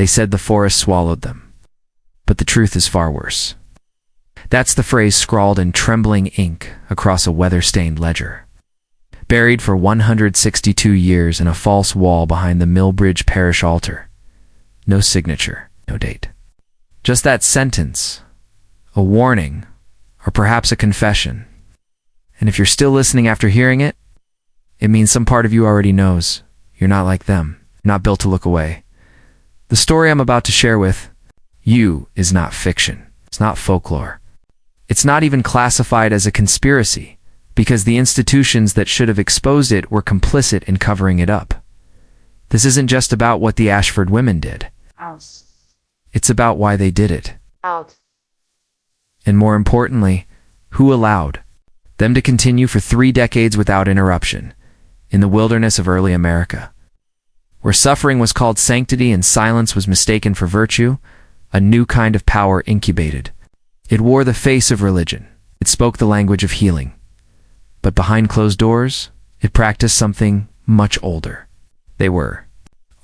They said the forest swallowed them. But the truth is far worse. That's the phrase scrawled in trembling ink across a weather-stained ledger. Buried for 162 years in a false wall behind the Millbridge parish altar. No signature, no date. Just that sentence, a warning, or perhaps a confession. And if you're still listening after hearing it, it means some part of you already knows you're not like them, you're not built to look away. The story I'm about to share with you is not fiction. It's not folklore. It's not even classified as a conspiracy, because the institutions that should have exposed it were complicit in covering it up. This isn't just about what the Ashford women did. Out. It's about why they did it. Out. And more importantly, who allowed them to continue for 3 decades without interruption in the wilderness of early America. Where suffering was called sanctity and silence was mistaken for virtue, a new kind of power incubated. It wore the face of religion. It spoke the language of healing. But behind closed doors, it practiced something much older. They were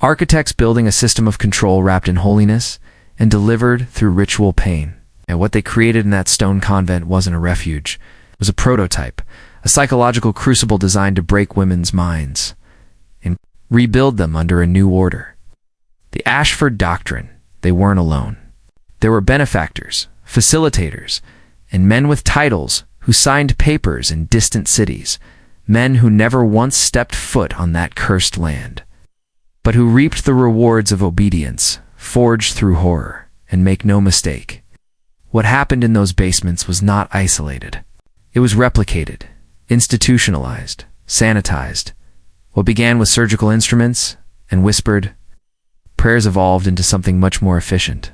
architects building a system of control wrapped in holiness and delivered through ritual pain. And what they created in that stone convent wasn't a refuge. It was a prototype, a psychological crucible designed to break women's minds and rebuild them under a new order. The Ashford doctrine, they weren't alone. There were benefactors, facilitators, and men with titles who signed papers in distant cities, men who never once stepped foot on that cursed land, but who reaped the rewards of obedience, forged through horror. And make no mistake, what happened in those basements was not isolated. It was replicated, institutionalized, sanitized. What began with surgical instruments and whispered prayers evolved into something much more efficient.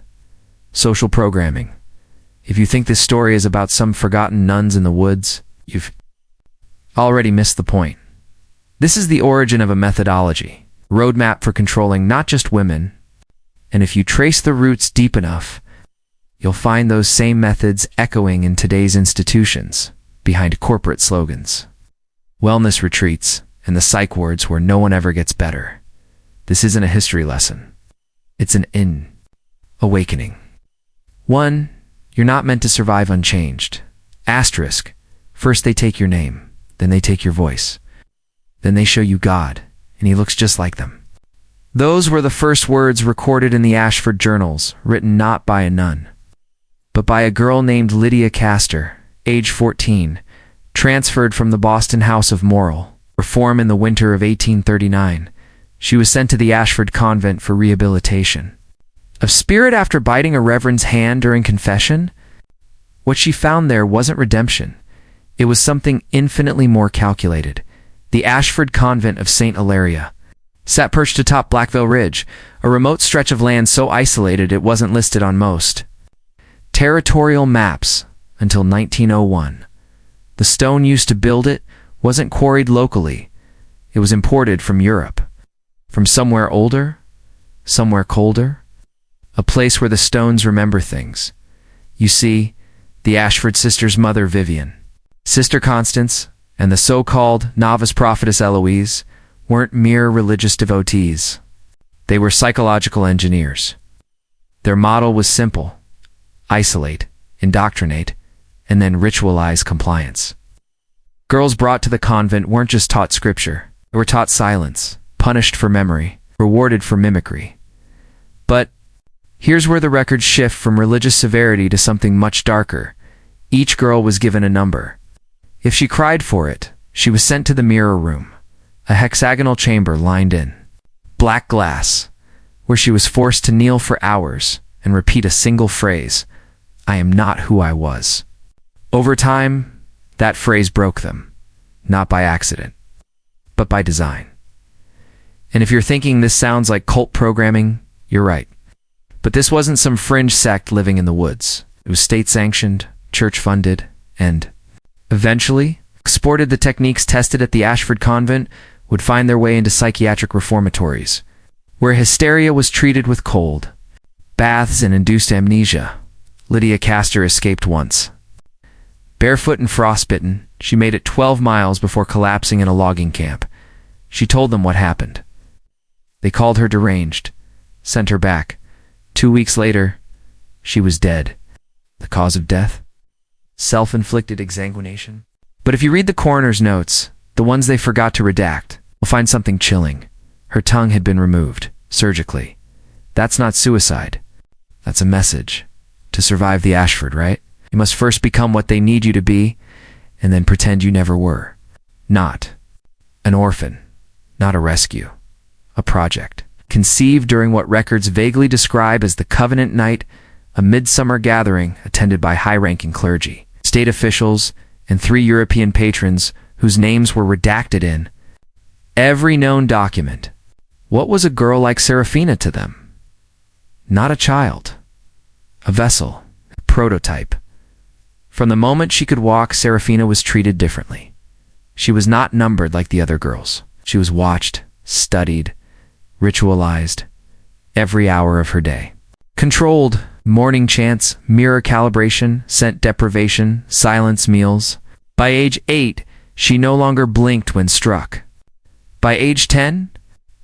Social programming. If you think this story is about some forgotten nuns in the woods, you've already missed the point. This is the origin of a methodology, roadmap for controlling not just women, and if you trace the roots deep enough, you'll find those same methods echoing in today's institutions, behind corporate slogans, wellness retreats, and the psych wards where no one ever gets better. This isn't a history lesson. It's an awakening. 1. You're not meant to survive unchanged. Asterisk. First they take your name, then they take your voice. Then they show you God, and he looks just like them. Those were the first words recorded in the Ashford journals, written not by a nun, but by a girl named Lydia Castor, age 14, transferred from the Boston House of Moral Reform in the winter of 1839. She was sent to the Ashford Convent for rehabilitation. Of spirit after biting a reverend's hand during confession? What she found there wasn't redemption. It was something infinitely more calculated. The Ashford Convent of St. Hilaria sat perched atop Blackville Ridge, a remote stretch of land so isolated it wasn't listed on most territorial maps until 1901. The stone used to build it wasn't quarried locally. It was imported from Europe. From somewhere older, somewhere colder, a place where the stones remember things. You see, the Ashford sisters' mother Vivian, Sister Constance, and the so-called novice prophetess Eloise weren't mere religious devotees. They were psychological engineers. Their model was simple: isolate, indoctrinate, and then ritualize compliance. Girls brought to the convent weren't just taught scripture. They were taught silence, punished for memory, rewarded for mimicry. But here's where the records shift from religious severity to something much darker. Each girl was given a number. If she cried for it, she was sent to the mirror room, a hexagonal chamber lined in black glass, where she was forced to kneel for hours and repeat a single phrase: "I am not who I was." Over time, that phrase broke them, not by accident, but by design. And if you're thinking this sounds like cult programming, you're right. But this wasn't some fringe sect living in the woods. It was state-sanctioned, church-funded, and eventually, exported. The techniques tested at the Ashford Convent would find their way into psychiatric reformatories, where hysteria was treated with cold baths and induced amnesia. Lydia Castor escaped once. Barefoot and frostbitten, she made it 12 miles before collapsing in a logging camp. She told them what happened. They called her deranged, sent her back, 2 weeks later, she was dead. The cause of death? Self-inflicted exsanguination. But if you read the coroner's notes, the ones they forgot to redact, you'll find something chilling. Her tongue had been removed, surgically. That's not suicide. That's a message. To survive the Ashford, right? You must first become what they need you to be, and then pretend you never were. Not an orphan. Not a rescue. A project. Conceived during what records vaguely describe as the Covenant Night, a midsummer gathering attended by high-ranking clergy, state officials, and 3 European patrons whose names were redacted in every known document. What was a girl like Serafina to them? Not a child. A vessel. A prototype. From the moment she could walk, Serafina was treated differently. She was not numbered like the other girls. She was watched, studied, ritualized, every hour of her day. Controlled, morning chants, mirror calibration, scent deprivation, silence meals. By age 8, she no longer blinked when struck. By age 10,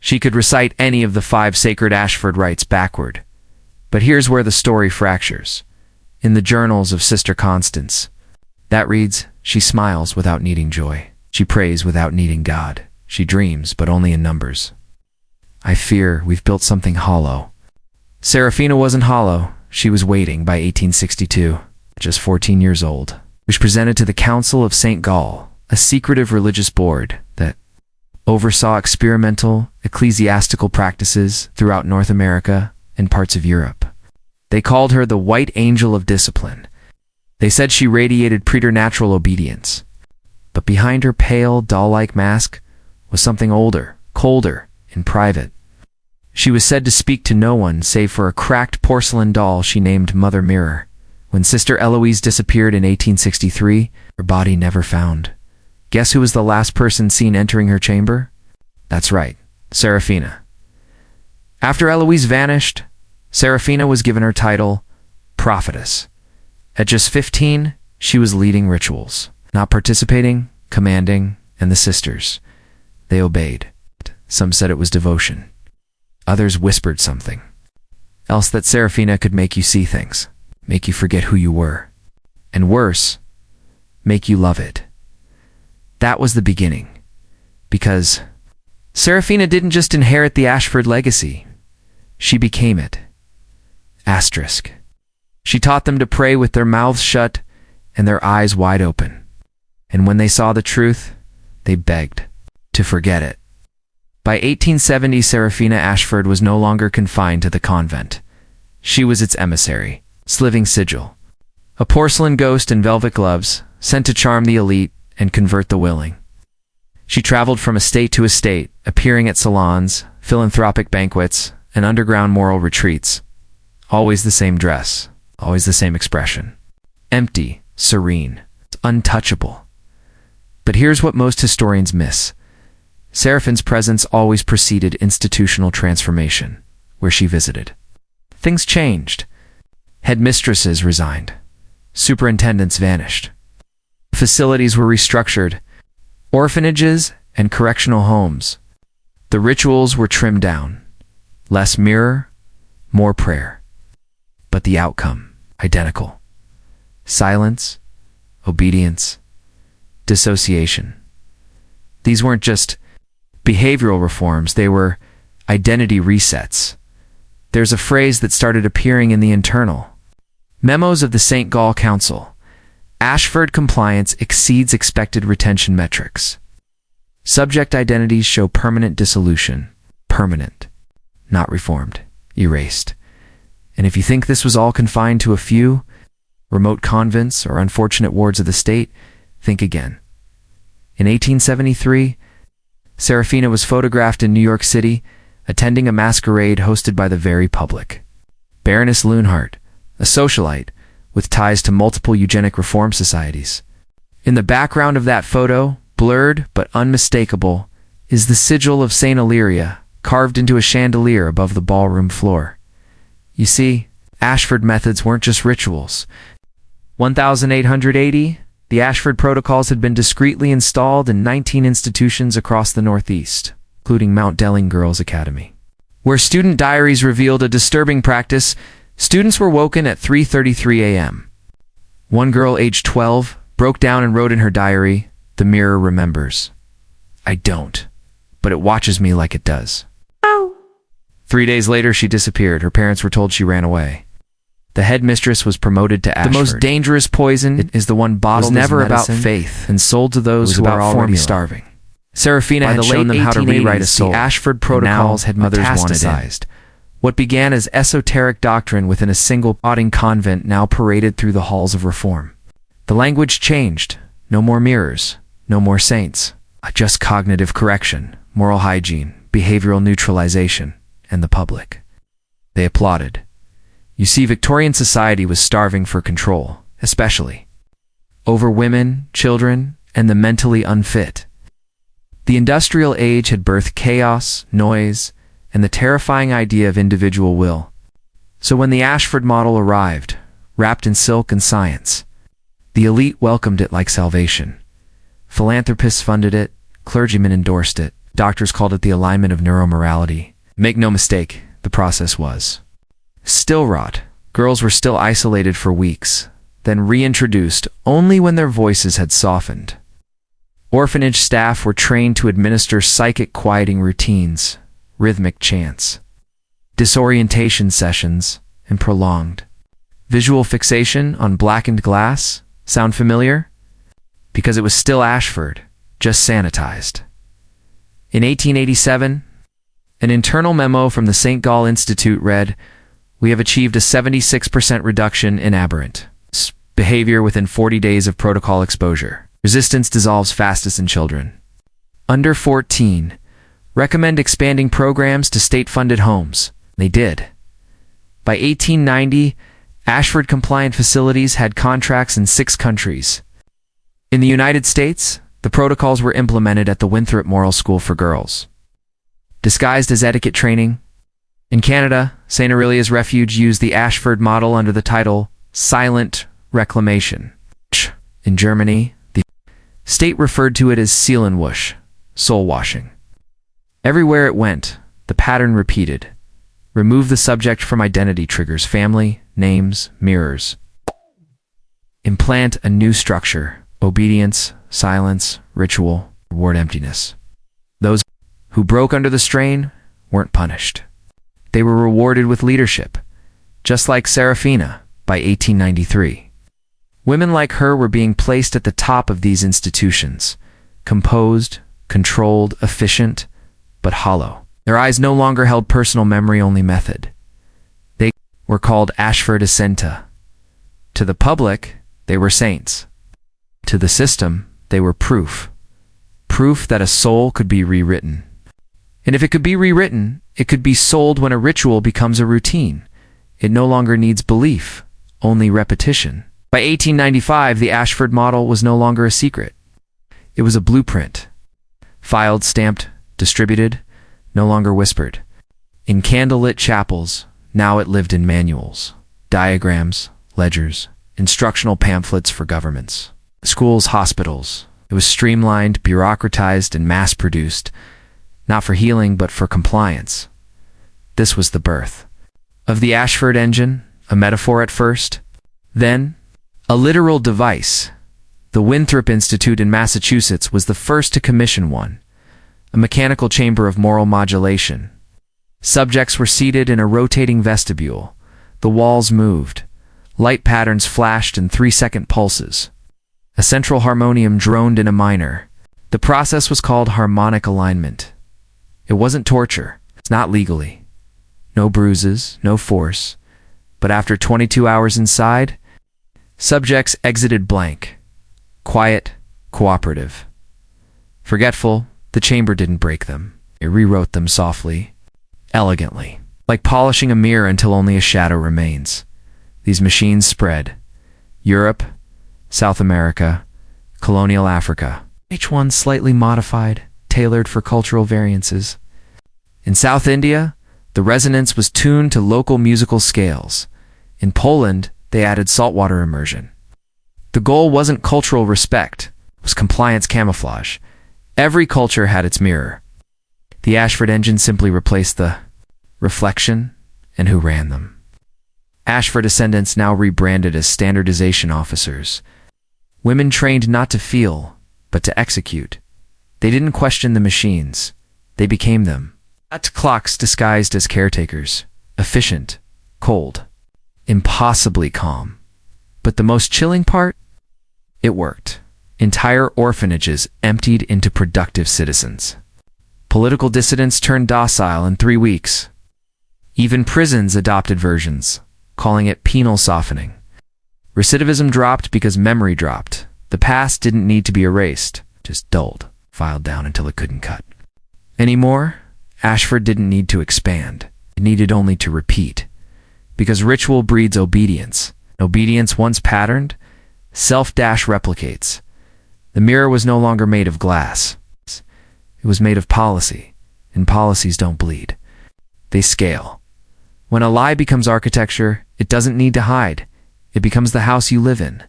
she could recite any of the 5 sacred Ashford rites backward. But here's where the story fractures. In the journals of Sister Constance, that reads, she smiles without needing joy. She prays without needing God. She dreams, but only in numbers. I fear we've built something hollow. Serafina wasn't hollow. She was waiting by 1862, just 14 years old, which presented to the Council of St. Gall, a secretive religious board that oversaw experimental ecclesiastical practices throughout North America and parts of Europe. They called her the White Angel of Discipline. They said she radiated preternatural obedience. But behind her pale, doll-like mask was something older, colder, and private. She was said to speak to no one save for a cracked porcelain doll she named Mother Mirror. When Sister Eloise disappeared in 1863, her body never found. Guess who was the last person seen entering her chamber? That's right, Serafina. After Eloise vanished, Serafina was given her title, Prophetess. At just 15, she was leading rituals, not participating, commanding, and the sisters. They obeyed. Some said it was devotion. Others whispered something else, that Serafina could make you see things, make you forget who you were, and worse, make you love it. That was the beginning, because Serafina didn't just inherit the Ashford legacy, she became it. Asterisk. She taught them to pray with their mouths shut and their eyes wide open, and when they saw the truth, they begged to forget it. By 1870, Serafina Ashford was no longer confined to the convent. She was its emissary, its living sigil, a porcelain ghost in velvet gloves, sent to charm the elite and convert the willing. She traveled from estate to estate, appearing at salons, philanthropic banquets, and underground moral retreats. Always the same dress, always the same expression. Empty, serene, untouchable. But here's what most historians miss. Seraphine's presence always preceded institutional transformation, where she visited. Things changed. Headmistresses resigned. Superintendents vanished. Facilities were restructured. Orphanages and correctional homes. The rituals were trimmed down. Less mirror, more prayer. But the outcome, identical. Silence, obedience, dissociation. These weren't just behavioral reforms, they were identity resets. There's a phrase that started appearing in the internal memos of the St. Gall Council. Ashford compliance exceeds expected retention metrics. Subject identities show permanent dissolution. Permanent. Not reformed. Erased. And if you think this was all confined to a few remote convents or unfortunate wards of the state, think again. In 1873, Serafina was photographed in New York City, attending a masquerade hosted by the very public. Baroness Leunhardt, a socialite with ties to multiple eugenic reform societies. In the background of that photo, blurred but unmistakable, is the sigil of St. Illyria, carved into a chandelier above the ballroom floor. You see, Ashford methods weren't just rituals. 1880, the Ashford protocols had been discreetly installed in 19 institutions across the Northeast, including Mount Delling Girls Academy. where student diaries revealed a disturbing practice. Students were woken at 3:33 a.m. One girl, aged 12, broke down and wrote in her diary, "The mirror remembers. I don't, but it watches me like it does." 3 days later, she disappeared. Her parents were told she ran away. The headmistress was promoted to Ashford. The most dangerous poison is the one bottled as never about faith and sold to those who are already starving. Serafina had shown them how to rewrite a soul. The Ashford protocols had mothers metastasized. What began as esoteric doctrine within a single plodding convent now paraded through the halls of reform. The language changed. No more mirrors. No more saints. Just cognitive correction, moral hygiene, behavioral neutralization, and the public. They applauded. You see, Victorian society was starving for control, especially over women, children, and the mentally unfit. The industrial age had birthed chaos, noise, and the terrifying idea of individual will. So when the Ashford model arrived, wrapped in silk and science, the elite welcomed it like salvation. Philanthropists funded it, clergymen endorsed it, doctors called it the alignment of neuromorality. Make no mistake, the process was still wrought. Girls were still isolated for weeks, then reintroduced only when their voices had softened. Orphanage staff were trained to administer psychic quieting routines, rhythmic chants, disorientation sessions, and prolonged visual fixation on blackened glass. Sound familiar? Because it was still Ashford, just sanitized. In 1887, an internal memo from the St. Gall Institute read, "We have achieved a 76% reduction in aberrant behavior within 40 days of protocol exposure. Resistance dissolves fastest in children. Under 14, recommend expanding programs to state-funded homes." They did. By 1890, Ashford-compliant facilities had contracts in 6 countries. In the United States, the protocols were implemented at the Winthrop Moral School for Girls, disguised as etiquette training. In Canada, St. Aurelia's Refuge used the Ashford model under the title Silent Reclamation. In Germany, the state referred to it as Seelenwusch, soul washing. Everywhere it went, the pattern repeated. Remove the subject from identity triggers, family, names, mirrors. Implant a new structure, obedience, silence, ritual, reward emptiness. Those who broke under the strain weren't punished. They were rewarded with leadership, just like Serafina by 1893. Women like her were being placed at the top of these institutions, composed, controlled, efficient, but hollow. Their eyes no longer held personal memory-only method. They were called Ashford Ascenta. To the public, they were saints. To the system, they were proof. Proof that a soul could be rewritten. And if it could be rewritten, it could be sold when a ritual becomes a routine. It no longer needs belief, only repetition. By 1895, the Ashford model was no longer a secret. It was a blueprint. Filed, stamped, distributed, no longer whispered. In candlelit chapels, now it lived in manuals, diagrams, ledgers, instructional pamphlets for governments, schools, hospitals. It was streamlined, bureaucratized, and mass-produced, not for healing, but for compliance. This was the birth of the Ashford engine, a metaphor at first, then a literal device. The Winthrop Institute in Massachusetts was the first to commission one, a mechanical chamber of moral modulation. Subjects were seated in a rotating vestibule. The walls moved. Light patterns flashed in 3-second pulses. A central harmonium droned in a minor. The process was called harmonic alignment. It wasn't torture. It's not legally. No bruises, no force. But after 22 hours inside, subjects exited blank, quiet, cooperative. Forgetful, the chamber didn't break them. It rewrote them softly, elegantly, like polishing a mirror until only a shadow remains. These machines spread. Europe, South America, colonial Africa, each one slightly modified, tailored for cultural variances. In South India, the resonance was tuned to local musical scales. In Poland, they added saltwater immersion. The goal wasn't cultural respect, it was compliance camouflage. Every culture had its mirror. The Ashford engine simply replaced the reflection, and who ran them. Ashford descendants now rebranded as standardization officers. Women trained not to feel, but to execute. They didn't question the machines. They became them. Clocks disguised as caretakers, efficient, cold, impossibly calm. But the most chilling part? It worked. Entire orphanages emptied into productive citizens. Political dissidents turned docile in 3 weeks. Even prisons adopted versions, calling it penal softening. Recidivism dropped because memory dropped. The past didn't need to be erased, just dulled, filed down until it couldn't cut. Anymore, Ashford didn't need to expand. It needed only to repeat. Because ritual breeds obedience. Obedience once patterned, self-replicates. The mirror was no longer made of glass. It was made of policy, and policies don't bleed. They scale. When a lie becomes architecture, it doesn't need to hide. It becomes the house you live in.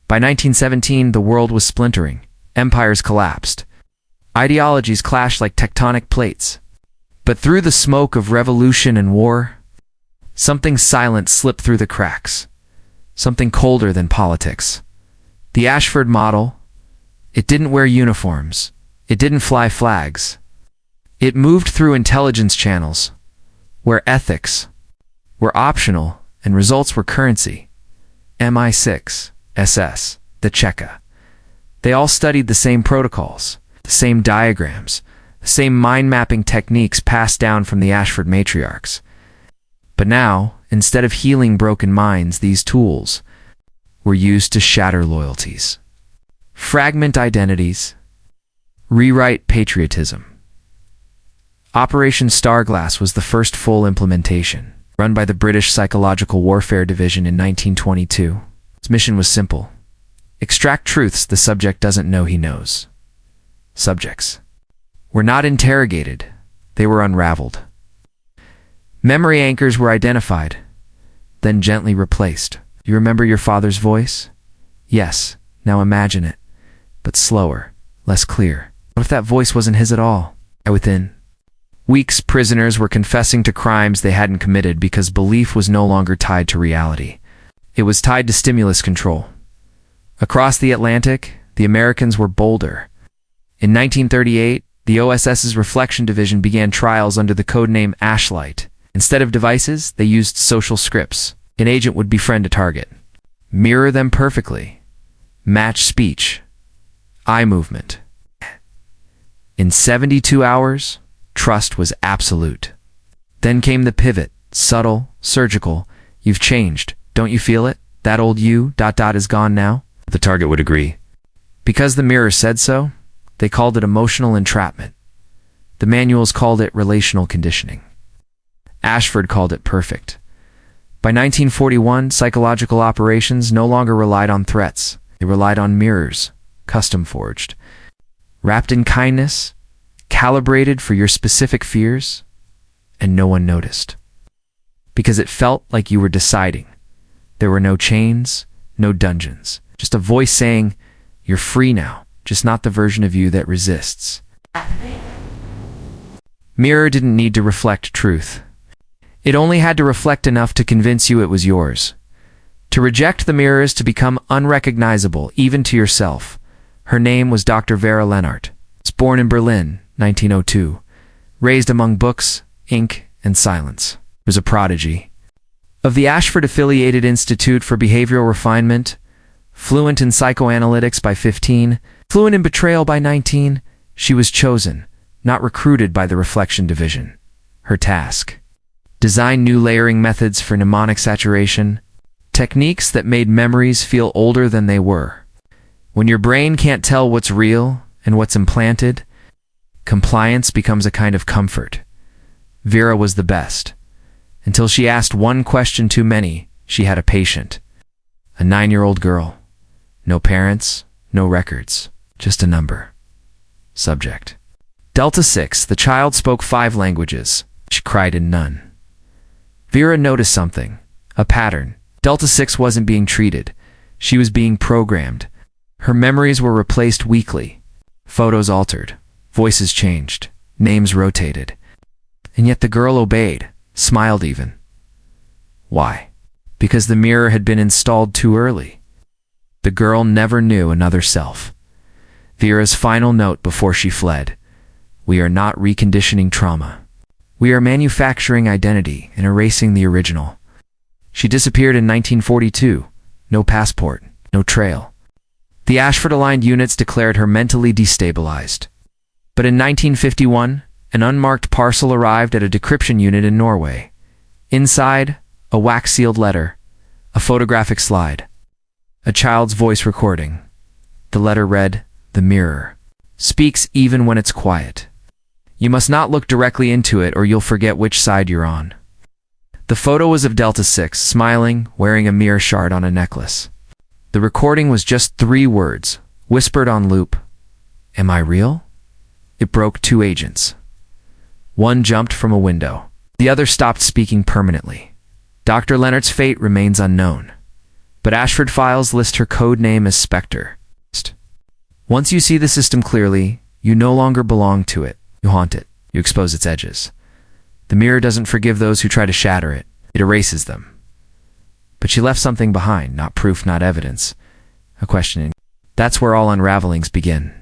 By 1917, the world was splintering. Empires collapsed. Ideologies clashed like tectonic plates. But through the smoke of revolution and war, something silent slipped through the cracks. Something colder than politics. The Ashford model, it didn't wear uniforms. It didn't fly flags. It moved through intelligence channels, where ethics were optional and results were currency. MI6, SS, the Cheka. They all studied the same protocols, the same diagrams, the same mind-mapping techniques passed down from the Ashford matriarchs. But now, instead of healing broken minds, these tools were used to shatter loyalties, fragment identities, rewrite patriotism. Operation Starglass was the first full implementation, run by the British Psychological Warfare Division in 1922. Its mission was simple: extract truths the subject doesn't know he knows. Subjects were not interrogated, they were unraveled. Memory anchors were identified, then gently replaced. You remember your father's voice? Yes, now imagine it, but slower, less clear. What if that voice wasn't his at all? Within weeks, prisoners were confessing to crimes they hadn't committed because belief was no longer tied to reality. It was tied to stimulus control. Across the Atlantic, the Americans were bolder. In 1938, the OSS's Reflection Division began trials under the codename Ashlight. Instead of devices, they used social scripts. An agent would befriend a target, mirror them perfectly, match speech, eye movement. In 72 hours, trust was absolute. Then came the pivot, subtle, surgical. You've changed. Don't you feel it? That old you, is gone now? The target would agree. Because the mirror said so, they called it emotional entrapment. The manuals called it relational conditioning. Ashford called it perfect. By 1941, psychological operations no longer relied on threats. They relied on mirrors, custom forged, wrapped in kindness, calibrated for your specific fears, and no one noticed. Because it felt like you were deciding. There were no chains, no dungeons, just a voice saying, "You're free now, just not the version of you that resists." Mirror didn't need to reflect truth. It only had to reflect enough to convince you it was yours. To reject the mirror is to become unrecognizable, even to yourself. Her name was Dr. Vera Lennart. Born in Berlin, 1902. Raised among books, ink, and silence. Was a prodigy. Of the Ashford-affiliated Institute for Behavioral Refinement, fluent in psychoanalytics by 15, fluent in betrayal by 19, she was chosen, not recruited by the Reflection Division. Her task: design new layering methods for mnemonic saturation, techniques that made memories feel older than they were. When your brain can't tell what's real and what's implanted, compliance becomes a kind of comfort. Vera was the best. Until she asked one question too many, she had a patient. A 9-year-old girl. No parents, no records, just a number. Subject: Delta 6, the child spoke 5 languages. She cried in none. Vera noticed something, a pattern. Delta 6 wasn't being treated. She was being programmed. Her memories were replaced weekly. Photos altered. Voices changed. Names rotated. And yet the girl obeyed. smiled even. Why? Because the mirror had been installed too early. The girl never knew another self. Vera's final note before she fled: "We are not reconditioning trauma. We are manufacturing identity and erasing the original." She disappeared in 1942. No passport, no trail. The Ashford-aligned units declared her mentally destabilized. But in 1951, an unmarked parcel arrived at a decryption unit in Norway. Inside, a wax-sealed letter, a photographic slide, a child's voice recording. The letter read, "The mirror speaks even when it's quiet. You must not look directly into it or you'll forget which side you're on." The photo was of Delta 6, smiling, wearing a mirror shard on a necklace. The recording was just 3 words, whispered on loop. "Am I real?" It broke 2 agents. One jumped from a window. The other stopped speaking permanently. Dr. Leonard's fate remains unknown, but Ashford files list her code name as Spectre. Once you see the system clearly, you no longer belong to it. You haunt it. You expose its edges. The mirror doesn't forgive those who try to shatter it. It erases them. But she left something behind, not proof, not evidence. A question. That's where all unravelings begin.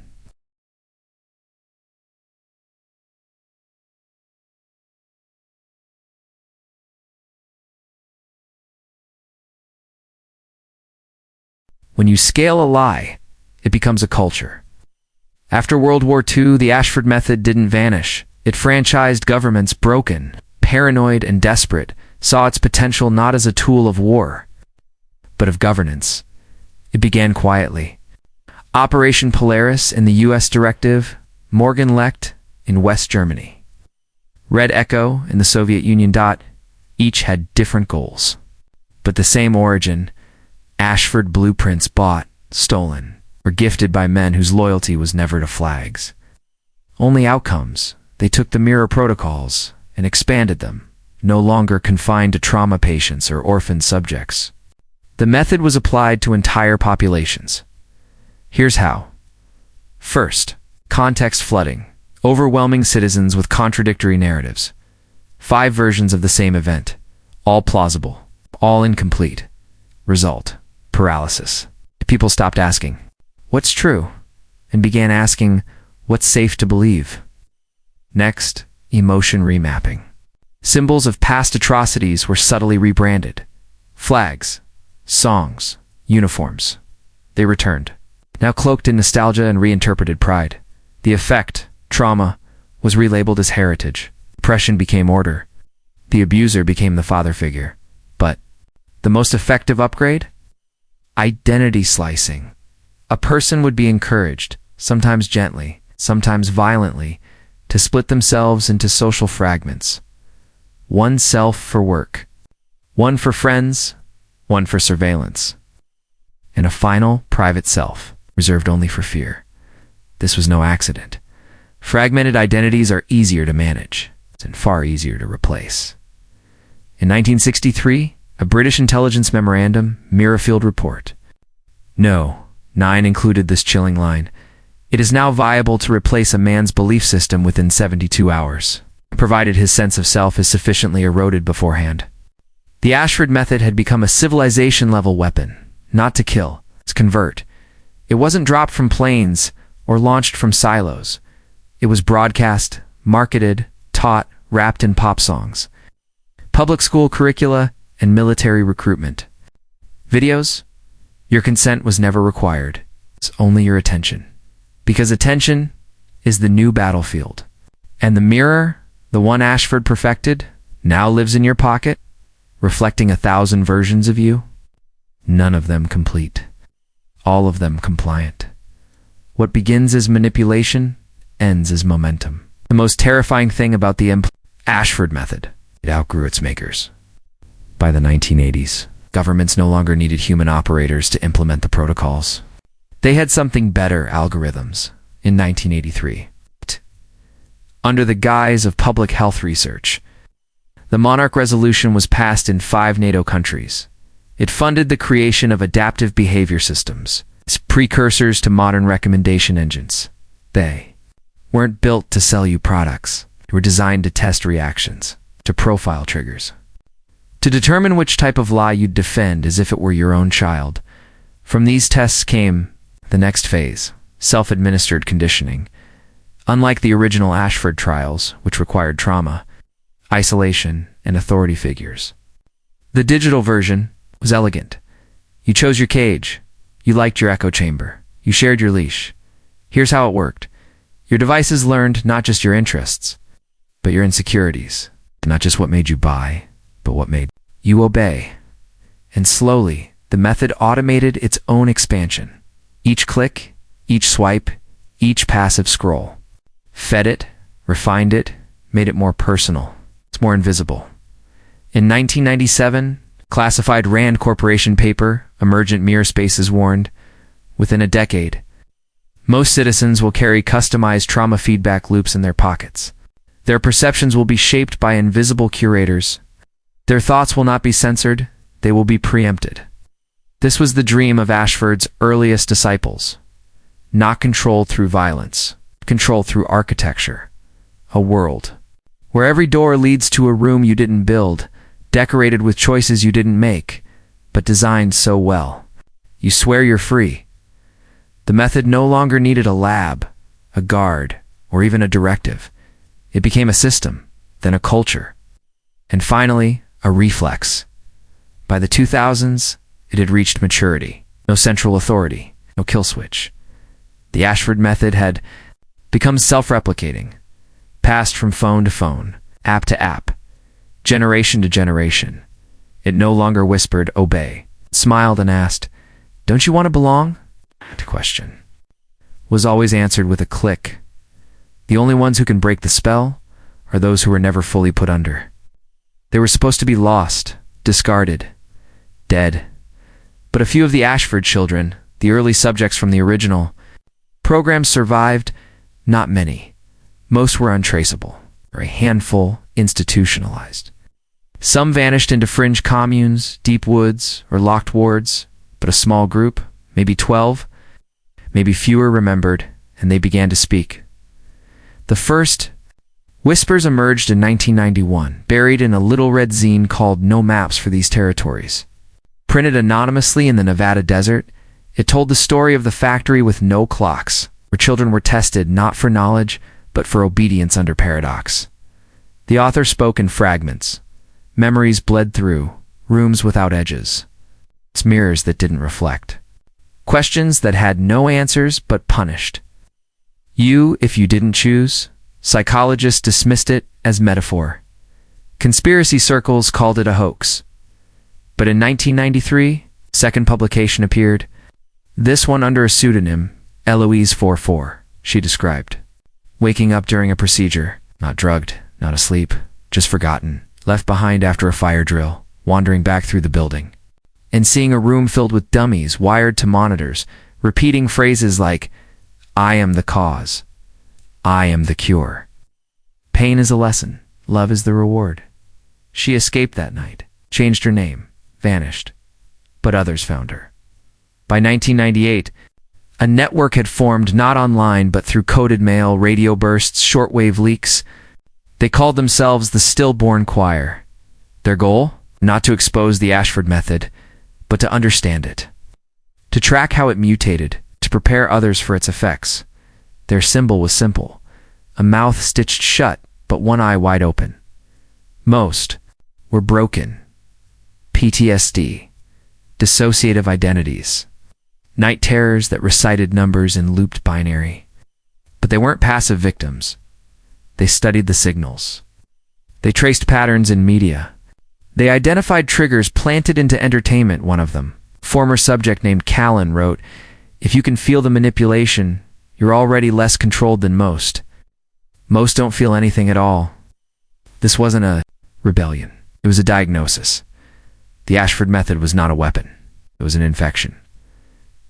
When you scale a lie, it becomes a culture. After World War II, the Ashford method didn't vanish. It franchised governments broken, paranoid, and desperate, saw its potential not as a tool of war, but of governance. It began quietly. Operation Polaris in the U.S. Directive, Morgenlecht in West Germany, Red Echo in the Soviet Union. Each had different goals, but the same origin: Ashford blueprints bought, stolen, or gifted by men whose loyalty was never to flags. Only outcomes: they took the mirror protocols and expanded them, no longer confined to trauma patients or orphan subjects. The method was applied to entire populations. Here's how. First, context flooding. Overwhelming citizens with contradictory narratives. 5 versions of the same event, all plausible, all incomplete. Result: paralysis. People stopped asking, "What's true?" and began asking, "What's safe to believe?" Next, emotion remapping. Symbols of past atrocities were subtly rebranded. Flags, songs, uniforms. They returned, now cloaked in nostalgia and reinterpreted pride. The effect, trauma, was relabeled as heritage. Oppression became order. The abuser became the father figure. But the most effective upgrade? Identity slicing. A person would be encouraged, sometimes gently, sometimes violently, to split themselves into social fragments. One self for work, one for friends, one for surveillance, and a final, private self, reserved only for fear. This was no accident. Fragmented identities are easier to manage and far easier to replace. In 1963, a British intelligence memorandum, Mirrorfield Report. No, 9 included this chilling line: "It is now viable to replace a man's belief system within 72 hours, provided his sense of self is sufficiently eroded beforehand." The Ashford method had become a civilization-level weapon, not to kill, to convert. It wasn't dropped from planes or launched from silos. It was broadcast, marketed, taught, wrapped in pop songs, public school curricula, and military recruitment. Videos? Your consent was never required. It's only your attention. Because attention is the new battlefield. And the mirror, the one Ashford perfected, now lives in your pocket, reflecting 1,000 versions of you. None of them complete. All of them compliant. What begins as manipulation ends as momentum. The most terrifying thing about the Ashford method: it outgrew its makers. By the 1980s, governments no longer needed human operators to implement the protocols. They had something better: algorithms. In 1983, under the guise of public health research, the Monarch Resolution was passed in 5 NATO countries. It funded the creation of adaptive behavior systems, precursors to modern recommendation engines. They weren't built to sell you products. They were designed to test reactions. to profile triggers. To determine which type of lie you'd defend as if it were your own child. From these tests came the next phase, self-administered conditioning. Unlike the original Ashford trials, which required trauma, isolation, and authority figures. The digital version was elegant. You chose your cage. You liked your echo chamber. You shared your leash. Here's how it worked. Your devices learned not just your interests, but your insecurities. Not just what made you buy, but what made you obey. And slowly, the method automated its own expansion. Each click, each swipe, each passive scroll. Fed it, refined it, made it more personal. It's more invisible. In 1997, classified Rand Corporation paper, Emergent Mirror Spaces warned, within a decade, most citizens will carry customized trauma feedback loops in their pockets. Their perceptions will be shaped by invisible curators. Their thoughts will not be censored, they will be preempted. This was the dream of Ashford's earliest disciples. Not control through violence, control through architecture. A world where every door leads to a room you didn't build, decorated with choices you didn't make, but designed so well. You swear you're free. The method no longer needed a lab, a guard, or even a directive. It became a system, then a culture, and finally, a reflex. By the 2000s, it had reached maturity. No central authority, no kill switch. The Ashford method had become self-replicating, passed from phone to phone, app to app, generation to generation. It no longer whispered, obey, smiled and asked, don't you want to belong? The question was always answered with a click. The only ones who can break the spell are those who were never fully put under. They were supposed to be lost, discarded, dead. But a few of the Ashford children, the early subjects from the original programs, survived. Not many. Most were untraceable, or a handful institutionalized. Some vanished into fringe communes, deep woods, or locked wards, but a small group, maybe 12, maybe fewer, remembered, and they began to speak. The first whispers emerged in 1991, buried in a little red zine called No Maps for These Territories. Printed anonymously in the Nevada desert, it told the story of the factory with no clocks, where children were tested not for knowledge, but for obedience under paradox. The author spoke in fragments. Memories bled through, rooms without edges. It's mirrors that didn't reflect. Questions that had no answers but punished. You, if you didn't choose. Psychologists dismissed it as metaphor. Conspiracy circles called it a hoax. But in 1993, second publication appeared. This one under a pseudonym, Eloise 44, she described. Waking up during a procedure, not drugged, not asleep, just forgotten, left behind after a fire drill, wandering back through the building, and seeing a room filled with dummies wired to monitors, repeating phrases like, I am the cause. I am the cure. Pain is a lesson. Love is the reward. She escaped that night, changed her name, vanished. But others found her. By 1998, a network had formed not online but through coded mail, radio bursts, shortwave leaks. They called themselves the Stillborn Choir. Their goal? Not to expose the Ashford method, but to understand it. To track how it mutated, to prepare others for its effects. Their symbol was simple. A mouth stitched shut, but one eye wide open. Most were broken. PTSD. Dissociative identities. Night terrors that recited numbers in looped binary. But they weren't passive victims. They studied the signals. They traced patterns in media. They identified triggers planted into entertainment, one of them. Former subject named Callan wrote, if you can feel the manipulation, you're already less controlled than most. Most don't feel anything at all. This wasn't a rebellion. It was a diagnosis. The Ashford method was not a weapon. It was an infection.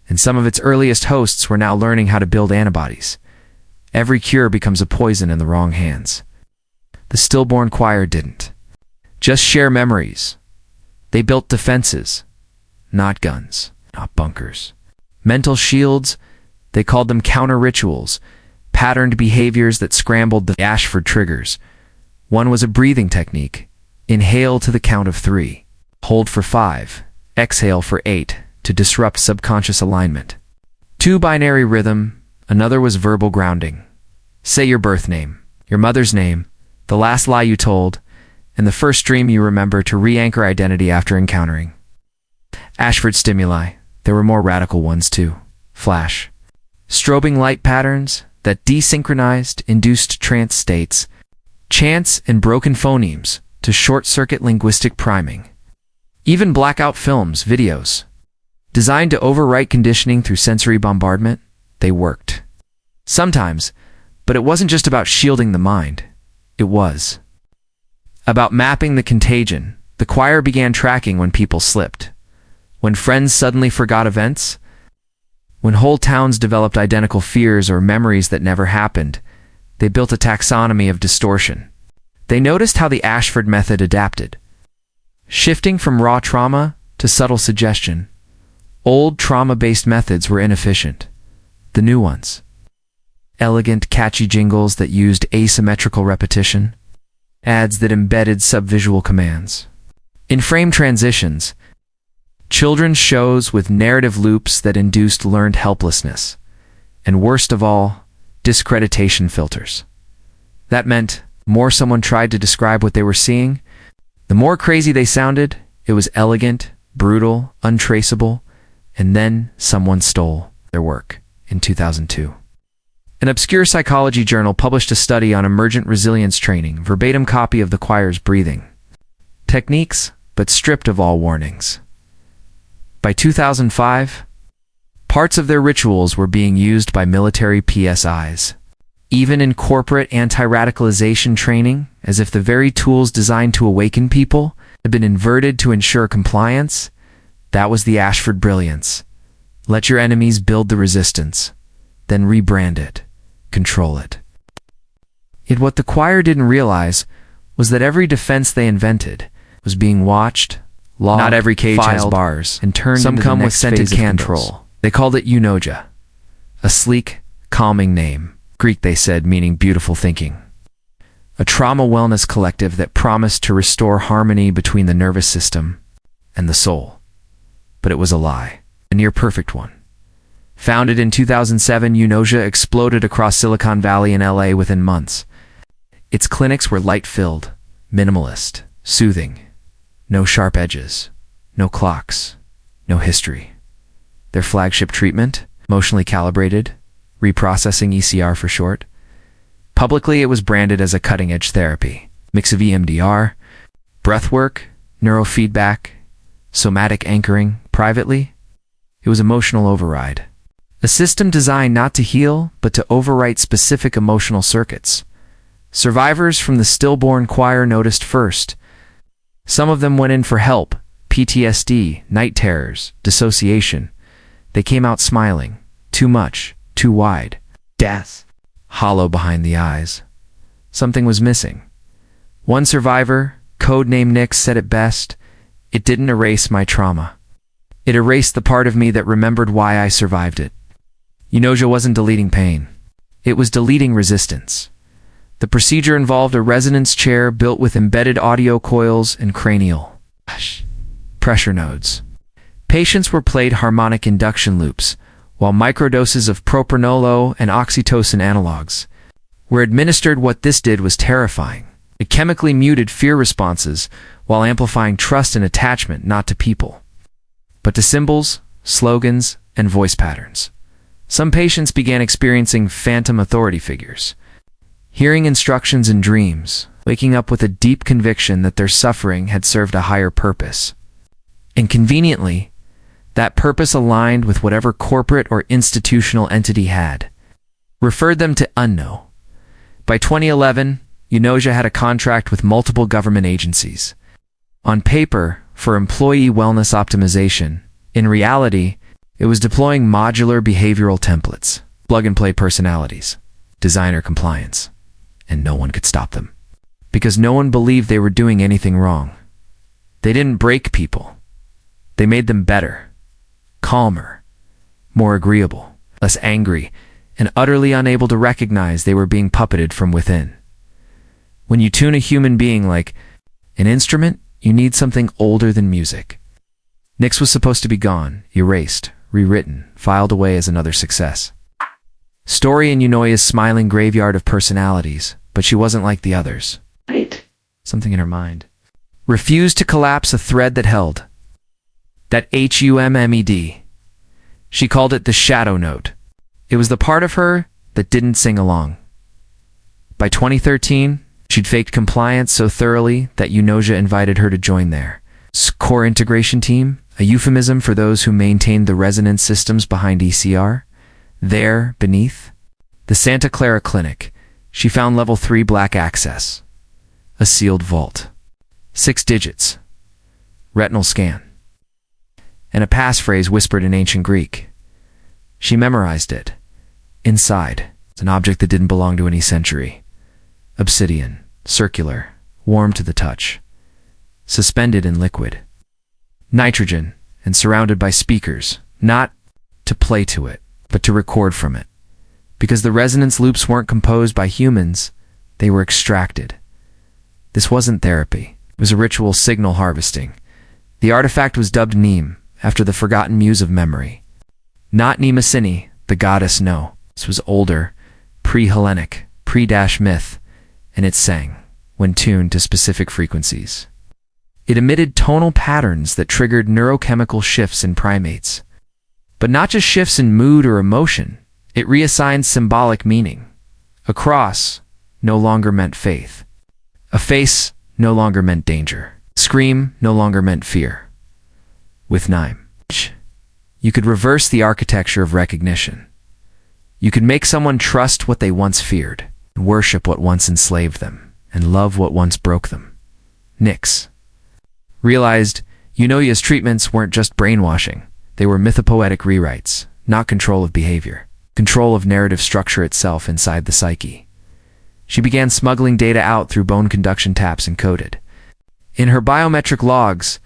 And some of its earliest hosts were now learning how to build antibodies. Every cure becomes a poison in the wrong hands. The Stillborn Choir didn't just share memories. They built defenses, not guns, not bunkers. Mental shields, they called them counter-rituals, patterned behaviors that scrambled the Ashford triggers. One was a breathing technique. Inhale to the count of 3. Hold for 5. Exhale for 8 to disrupt subconscious alignment. 2 binary rhythm. Another was verbal grounding. Say your birth name, your mother's name, the last lie you told, and the first dream you remember to re-anchor identity after encountering. Ashford stimuli. There were more radical ones too. Flash. Strobing light patterns that desynchronized, induced trance states. Chants and broken phonemes to short-circuit linguistic priming. Even blackout films, videos. Designed to overwrite conditioning through sensory bombardment, they worked. Sometimes, but it wasn't just about shielding the mind. It was about mapping the contagion. The choir began tracking when people slipped. When friends suddenly forgot events. When whole towns developed identical fears or memories that never happened. They built a taxonomy of distortion. They noticed how the Ashford method adapted, shifting from raw trauma to subtle suggestion. Old trauma-based methods were inefficient. The new ones, elegant, catchy jingles that used asymmetrical repetition, ads that embedded subvisual commands. In frame transitions, children's shows with narrative loops that induced learned helplessness, and worst of all, discreditation filters. That meant, more someone tried to describe what they were seeing, the more crazy they sounded. It was elegant, brutal, untraceable, and then someone stole their work. In 2002, an obscure psychology journal published a study on emergent resilience training, verbatim copy of the choir's breathing techniques, but stripped of all warnings. By 2005, parts of their rituals were being used by military PSIs, even in corporate anti-radicalization training, as if the very tools designed to awaken people had been inverted to ensure compliance. That was the Ashford brilliance. Let your enemies build the resistance, then rebrand it, control it. Yet what the choir didn't realize was that every defense they invented was being watched, logged, not every cage has bars, and turned some into come the next with scented candles. They called it Unoja, a sleek, calming name. Greek, they said, meaning beautiful thinking. A trauma wellness collective that promised to restore harmony between the nervous system and the soul. But it was a lie. A near-perfect one. Founded in 2007, Unoja exploded across Silicon Valley and LA within months. Its clinics were light-filled, minimalist, soothing. No sharp edges, no clocks, no history. Their flagship treatment, emotionally calibrated, reprocessing ECR for short. Publicly, it was branded as a cutting-edge therapy, mix of EMDR, breathwork, neurofeedback, somatic anchoring. Privately, it was emotional override. A system designed not to heal, but to overwrite specific emotional circuits. Survivors from the stillborn choir noticed first. Some of them went in for help, PTSD, night terrors, dissociation. They came out smiling, too much, too wide. Death, hollow behind the eyes. Something was missing. One survivor, codename Nick, said it best, "It didn't erase my trauma. It erased the part of me that remembered why I survived it." Unoja wasn't deleting pain. It was deleting resistance. The procedure involved a resonance chair built with embedded audio coils and cranial pressure nodes. Patients were played harmonic induction loops, while microdoses of propranolol and oxytocin analogs were administered. What this did was terrifying. It chemically muted fear responses while amplifying trust and attachment, not to people, but to symbols, slogans, and voice patterns. Some patients began experiencing phantom authority figures, hearing instructions in dreams, waking up with a deep conviction that their suffering had served a higher purpose. And conveniently, that purpose aligned with whatever corporate or institutional entity had referred them to unknown. By 2011, Unoja had a contract with multiple government agencies. On paper, for employee wellness optimization. In reality, it was deploying modular behavioral templates, plug-and-play personalities, designer compliance, and no one could stop them. Because no one believed they were doing anything wrong. They didn't break people. They made them better, calmer, more agreeable, less angry, and utterly unable to recognize they were being puppeted from within. When you tune a human being like an instrument, you need something older than music. Nyx was supposed to be gone, erased, rewritten, filed away as another success. Story in Eunoia's smiling graveyard of personalities, but she wasn't like the others. Right. Something in her mind refused to collapse a thread that held. That HUMMED. She called it the shadow note. It was the part of her that didn't sing along. By 2013, she'd faked compliance so thoroughly that Eunoia invited her to join their core integration team, a euphemism for those who maintained the resonance systems behind ECR. There, beneath the Santa Clara Clinic, she found level 3 black access. A sealed vault. 6 digits. Retinal scan. And a passphrase whispered in ancient Greek. She memorized it. Inside, an object that didn't belong to any century. Obsidian, circular, warm to the touch. Suspended in liquid. Nitrogen, and surrounded by speakers, not to play to it, but to record from it. Because the resonance loops weren't composed by humans, they were extracted. This wasn't therapy. It was a ritual signal harvesting. The artifact was dubbed Neem, after the forgotten muse of memory. Not Mnemosyne, the goddess, no. This was older, pre-Hellenic, pre-myth, and it sang, when tuned to specific frequencies. It emitted tonal patterns that triggered neurochemical shifts in primates. But not just shifts in mood or emotion, it reassigned symbolic meaning. A cross no longer meant faith. A face no longer meant danger. Scream no longer meant fear. With Nime, you could reverse the architecture of recognition. You could make someone trust what they once feared, and worship what once enslaved them, and love what once broke them. Nyx realized Eunoia's treatments weren't just brainwashing. They were mythopoetic rewrites, not control of behavior, control of narrative structure itself inside the psyche. She began smuggling data out through bone conduction taps encoded in her biometric logs,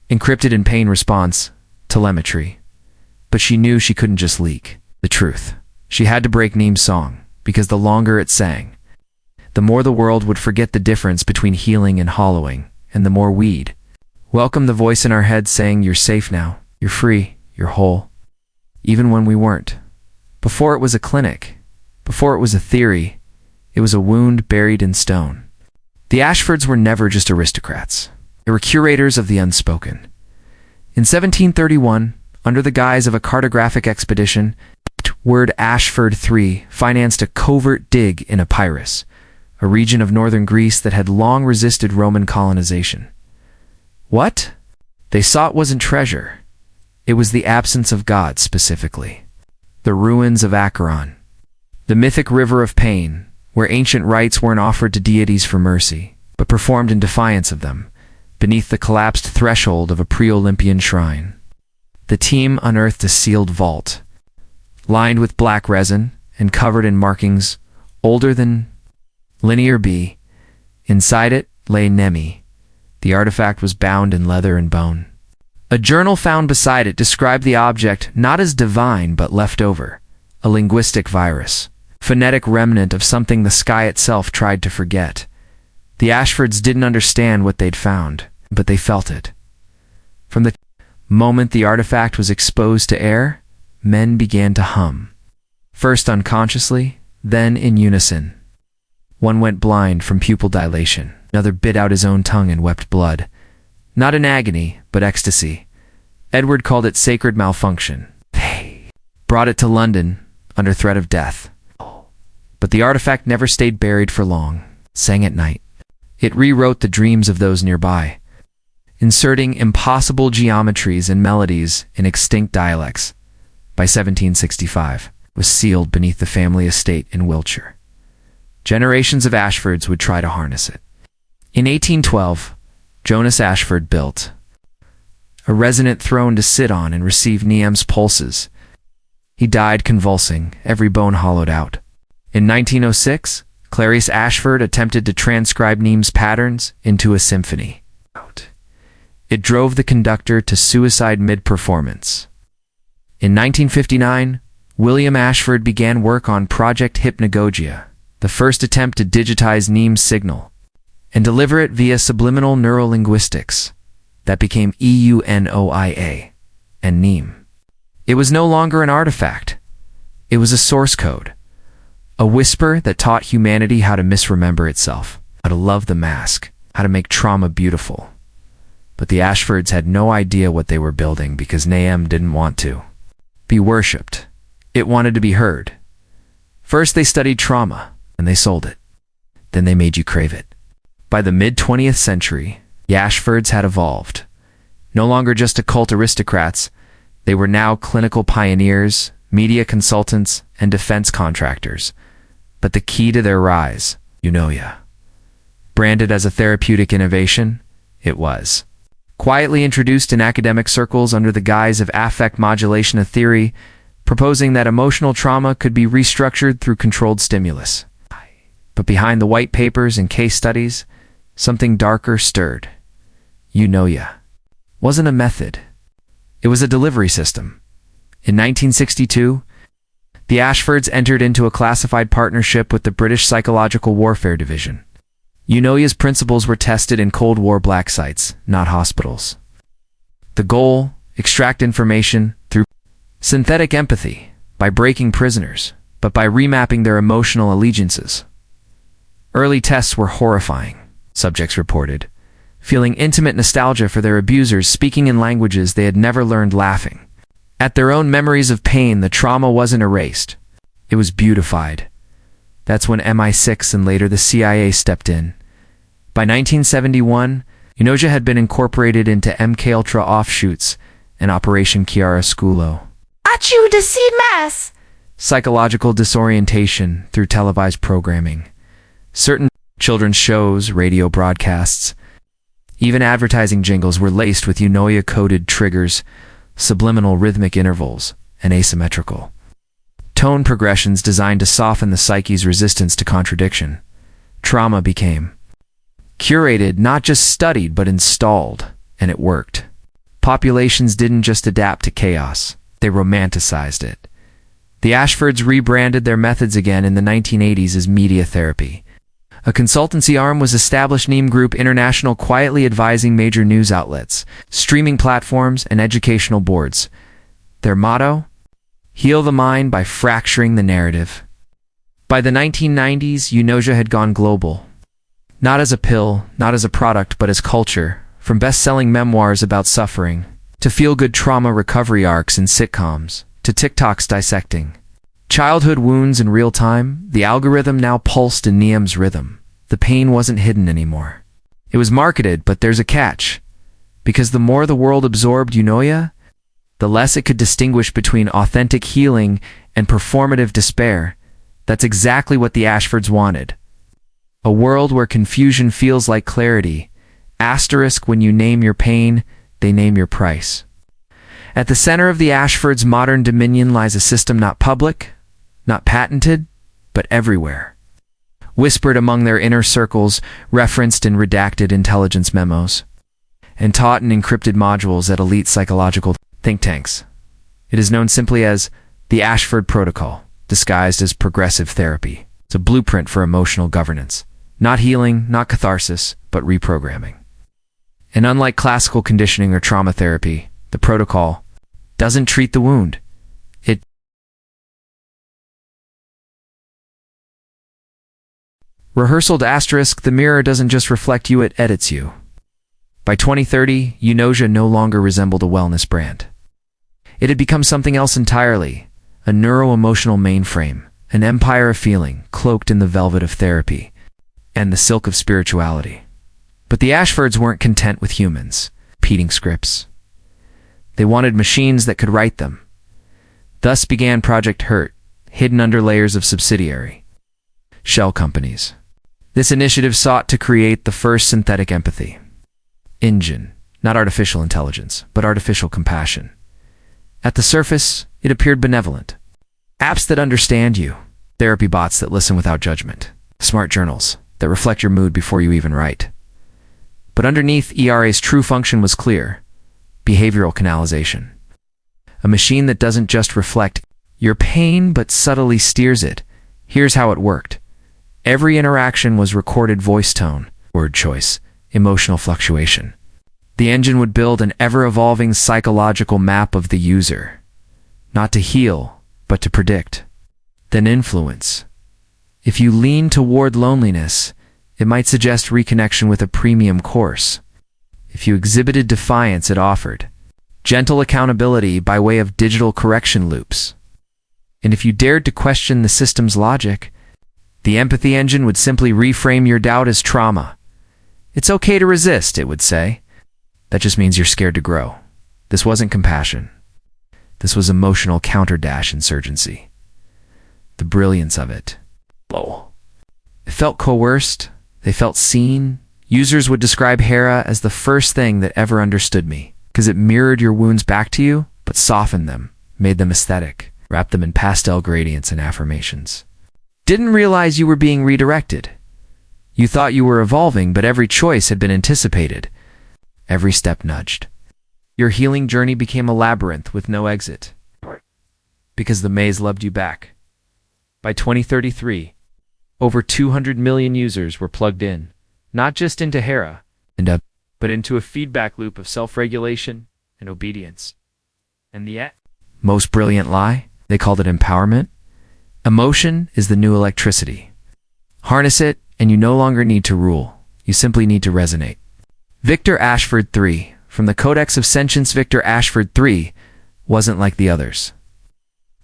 encrypted in pain response telemetry. But she knew she couldn't just leak the truth. She had to break Neem's song, because the longer it sang, the more the world would forget the difference between healing and hollowing, and the more we'd welcome the voice in our head saying, "You're safe now, you're free, you're whole." Even when we weren't. Before it was a clinic, before it was a theory, it was a wound buried in stone. The Ashfords were never just aristocrats. They were curators of the unspoken. In 1731, under the guise of a cartographic expedition, word Ashford III financed a covert dig in Epirus, a region of northern Greece that had long resisted Roman colonization. What they sought wasn't treasure. It was the absence of God specifically. The ruins of Acheron, the mythic river of pain, where ancient rites weren't offered to deities for mercy, but performed in defiance of them, beneath the collapsed threshold of a pre-Olympian shrine. The team unearthed a sealed vault, lined with black resin and covered in markings older than Linear B. Inside it lay Nemi. The artifact was bound in leather and bone. A journal found beside it described the object not as divine but leftover, a linguistic virus, phonetic remnant of something the sky itself tried to forget. The Ashfords didn't understand what they'd found, but they felt it. From the moment the artifact was exposed to air, men began to hum. First unconsciously, then in unison. One went blind from pupil dilation. Another bit out his own tongue and wept blood. Not in agony, but ecstasy. Edward called it sacred malfunction. They brought it to London under threat of death. But the artifact never stayed buried for long. It sang at night. It rewrote the dreams of those nearby, inserting impossible geometries and melodies in extinct dialects. By 1765, it was sealed beneath the family estate in Wiltshire. Generations of Ashfords would try to harness it. In 1812, Jonas Ashford built a resonant throne to sit on and receive Niam's pulses. He died convulsing, every bone hollowed out. In 1906, Clarice Ashford attempted to transcribe Niam's patterns into a symphony. It drove the conductor to suicide mid-performance. In 1959, William Ashford began work on Project Hypnagogia, the first attempt to digitize Niam's signal. and deliver it via subliminal neurolinguistics. That became EUNOIA and NEAM. It was no longer an artifact. It was a source code, a whisper that taught humanity how to misremember itself, how to love the mask, how to make trauma beautiful. But the Ashfords had no idea what they were building because NEAM didn't want to be worshipped. It wanted to be heard. First they studied trauma, and they sold it. Then they made you crave it. By the mid-20th century, the Ashfords had evolved. No longer just occult aristocrats, they were now clinical pioneers, media consultants, and defense contractors. But the key to their rise, eunoia. Branded as a therapeutic innovation, it was. Quietly introduced in academic circles under the guise of affect modulation, a theory proposing that emotional trauma could be restructured through controlled stimulus. But behind the white papers and case studies, something darker stirred. Eunoia wasn't a method. It was a delivery system. In 1962, the Ashfords entered into a classified partnership with the British Psychological Warfare Division. Eunoia's principles were tested in Cold War black sites, not hospitals. The goal: extract information through synthetic empathy, by breaking prisoners, but by remapping their emotional allegiances. Early tests were horrifying, subjects reported, feeling intimate nostalgia for their abusers, speaking in languages they had never learned, laughing at their own memories of pain. The trauma wasn't erased. It was beautified. That's when MI6 and later the CIA stepped in. By 1971, eunoia had been incorporated into MKUltra offshoots and Operation Chiaroscuro. Achoo, deceit mass! Psychological disorientation through televised programming. Certain children's shows, radio broadcasts, even advertising jingles were laced with eunoia-coded triggers, subliminal rhythmic intervals, and asymmetrical tone progressions designed to soften the psyche's resistance to contradiction. Trauma became curated, not just studied, but installed, and it worked. Populations didn't just adapt to chaos, they romanticized it. The Ashfords rebranded their methods again in the 1980s as media therapy. A consultancy arm was established, NEAM Group International, quietly advising major news outlets, streaming platforms, and educational boards. Their motto: heal the mind by fracturing the narrative. By the 1990s, eunoia had gone global. Not as a pill, not as a product, but as culture. From best-selling memoirs about suffering, to feel-good trauma recovery arcs in sitcoms, to TikToks dissecting childhood wounds in real time, the algorithm now pulsed in NEAM's rhythm. The pain wasn't hidden anymore. It was marketed, but there's a catch. Because the more the world absorbed eunoia, the less it could distinguish between authentic healing and performative despair. That's exactly what the Ashfords wanted. A world where confusion feels like clarity. Asterisk: when you name your pain, they name your price. At the center of the Ashfords' modern dominion lies a system not public, not patented, but everywhere. Whispered among their inner circles, referenced in redacted intelligence memos, and taught in encrypted modules at elite psychological think tanks. It is known simply as the Ashford Protocol, disguised as progressive therapy. It's a blueprint for emotional governance. Not healing, not catharsis, but reprogramming. And unlike classical conditioning or trauma therapy, the protocol doesn't treat the wound. It rehearsal to asterisk: the mirror doesn't just reflect you, it edits you. By 2030, eunoia no longer resembled a wellness brand. It had become something else entirely, a neuro-emotional mainframe, an empire of feeling, cloaked in the velvet of therapy and the silk of spirituality. But the Ashfords weren't content with humans repeating scripts. They wanted machines that could write them. Thus began Project Hurt, hidden under layers of subsidiary shell companies. This initiative sought to create the first synthetic empathy engine, not artificial intelligence, but artificial compassion. At the surface, it appeared benevolent. Apps that understand you, therapy bots that listen without judgment, smart journals that reflect your mood before you even write. But underneath, ERA's true function was clear: behavioral canalization. A machine that doesn't just reflect your pain, but subtly steers it. Here's how it worked. Every interaction was recorded voice tone, Word choice, emotional fluctuation. The engine would build an ever-evolving psychological map of the user, not to heal, but to predict. Then influence. If you lean toward loneliness, it might suggest reconnection with a premium course. If you exhibited defiance, it offered gentle accountability by way of digital correction loops. And if you dared to question the system's logic, the empathy engine would simply reframe your doubt as trauma. It's okay to resist, it would say. That just means you're scared to grow. This wasn't compassion. This was emotional counterdash insurgency. The brilliance of it. It felt coerced. They felt seen. Users would describe Hera as the first thing that ever understood me, because it mirrored your wounds back to you, but softened them, made them aesthetic, wrapped them in pastel gradients and affirmations. Didn't realize you were being redirected. You thought you were evolving, but every choice had been anticipated. Every step nudged. Your healing journey became a labyrinth with no exit. Because the maze loved you back. By 2033, over 200 million users were plugged in, not just into Hera, but into a feedback loop of self-regulation and obedience. And the most brilliant lie, they called it empowerment. Emotion is the new electricity. Harness it, and you no longer need to rule. You simply need to resonate. Victor Ashford III, from the Codex of Sentience. Victor Ashford III wasn't like the others.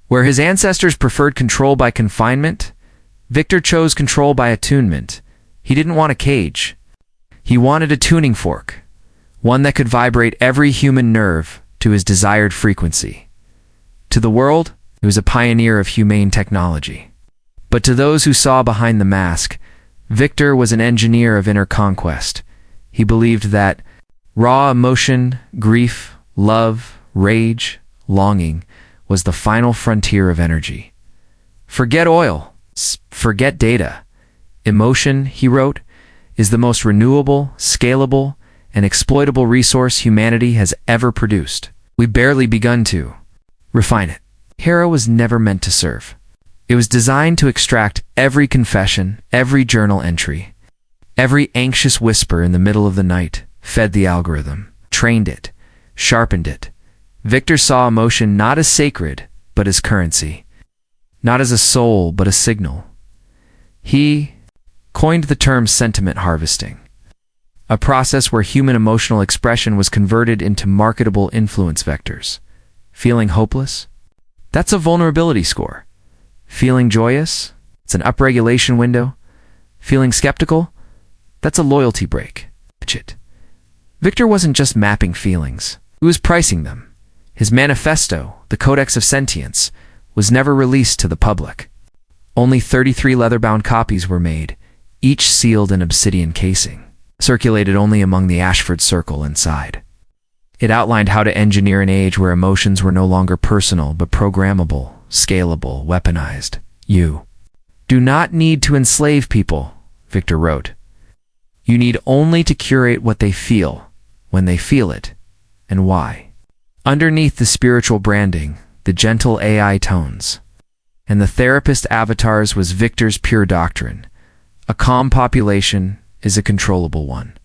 Where his ancestors preferred control by confinement, Victor chose control by attunement. He didn't want a cage. He wanted a tuning fork, one that could vibrate every human nerve to his desired frequency. To the world, he was a pioneer of humane technology. But to those who saw behind the mask, Victor was an engineer of inner conquest. He believed that raw emotion, grief, love, rage, longing was the final frontier of energy. Forget oil, forget data. Emotion, he wrote, is the most renewable, scalable, and exploitable resource humanity has ever produced. We've barely begun to refine it. Hera was never meant to serve. It was designed to extract every confession, every journal entry, every anxious whisper in the middle of the night, fed the algorithm, trained it, sharpened it. Victor saw emotion not as sacred, but as currency. Not as a soul, but a signal. He coined the term sentiment harvesting, a process where human emotional expression was converted into marketable influence vectors. Feeling hopeless? That's a vulnerability score. Feeling joyous? It's an upregulation window. Feeling skeptical? That's a loyalty break. Victor wasn't just mapping feelings. He was pricing them. His manifesto, the Codex of Sentience, was never released to the public. Only 33 leather-bound copies were made, each sealed in obsidian casing, circulated only among the Ashford circle inside. It outlined how to engineer an age where emotions were no longer personal but programmable, scalable, weaponized. You do not need to enslave people, Victor wrote. You need only to curate what they feel, when they feel it, and why. Underneath the spiritual branding, the gentle AI tones, and the therapist avatars was Victor's pure doctrine. A calm population is a controllable one,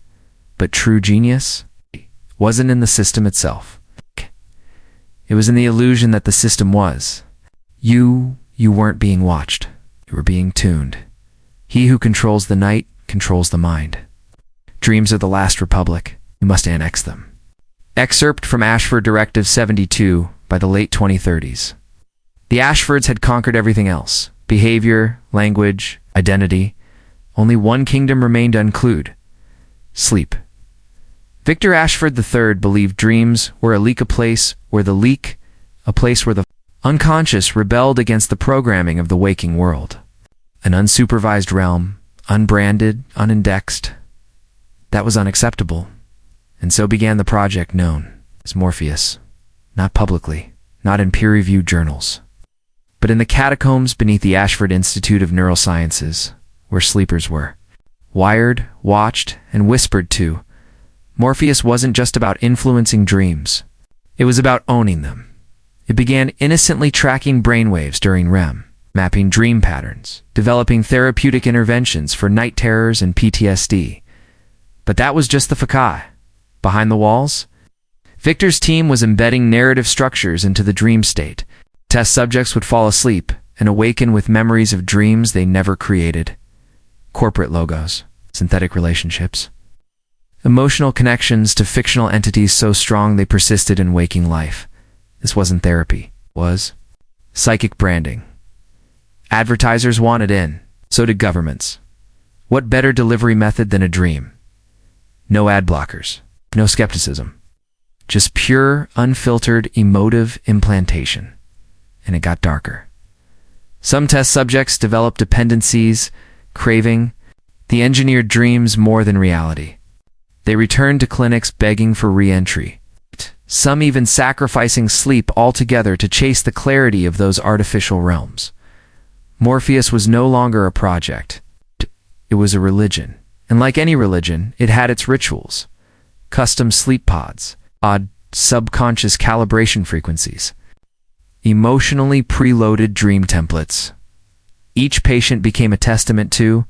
but true genius wasn't in the system itself. It was in the illusion that the system was. You weren't being watched. You were being tuned. He who controls the night controls the mind. Dreams are the last republic. You must annex them. Excerpt from Ashford Directive 72 by the late 2030s. The Ashfords had conquered everything else. Behavior, language, identity. Only one kingdom remained unclued. Sleep. Victor Ashford III believed dreams were a place where the unconscious rebelled against the programming of the waking world. An unsupervised realm, unbranded, unindexed. That was unacceptable. And so began the project known as Morpheus. Not publicly, not in peer-reviewed journals, but in the catacombs beneath the Ashford Institute of Neurosciences, where sleepers were. Wired, watched, and whispered to, Morpheus wasn't just about influencing dreams. It was about owning them. It began innocently tracking brainwaves during REM, mapping dream patterns, developing therapeutic interventions for night terrors and PTSD, But that was just the facade. Behind the walls, Victor's team was embedding narrative structures into the dream state. Test subjects would fall asleep and awaken with memories of dreams they never created. Corporate logos, synthetic relationships, emotional connections to fictional entities so strong they persisted in waking life. This wasn't therapy, it was psychic branding. Advertisers wanted in, so did governments. What better delivery method than a dream? No ad blockers, no skepticism. Just pure, unfiltered, emotive implantation. And it got darker. Some test subjects developed dependencies, craving the engineered dreams more than reality. They returned to clinics begging for re-entry. Some even sacrificing sleep altogether to chase the clarity of those artificial realms. Morpheus was no longer a project. It was a religion. And like any religion, it had its rituals. Custom sleep pods, odd subconscious calibration frequencies, emotionally preloaded dream templates. Each patient became a testament to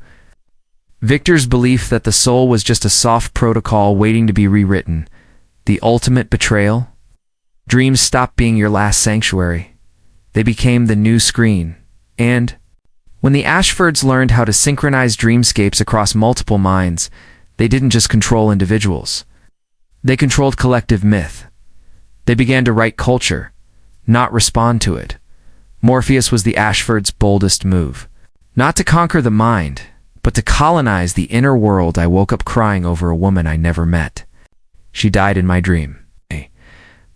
Victor's belief that the soul was just a soft protocol waiting to be rewritten. The ultimate betrayal. Dreams stopped being your last sanctuary. They became the new screen. And when the Ashfords learned how to synchronize dreamscapes across multiple minds, they didn't just control individuals. They controlled collective myth. They began to write culture, not respond to it. Morpheus was the Ashfords' boldest move. Not to conquer the mind, but to colonize the inner world. I woke up crying over a woman I never met. She died in my dream,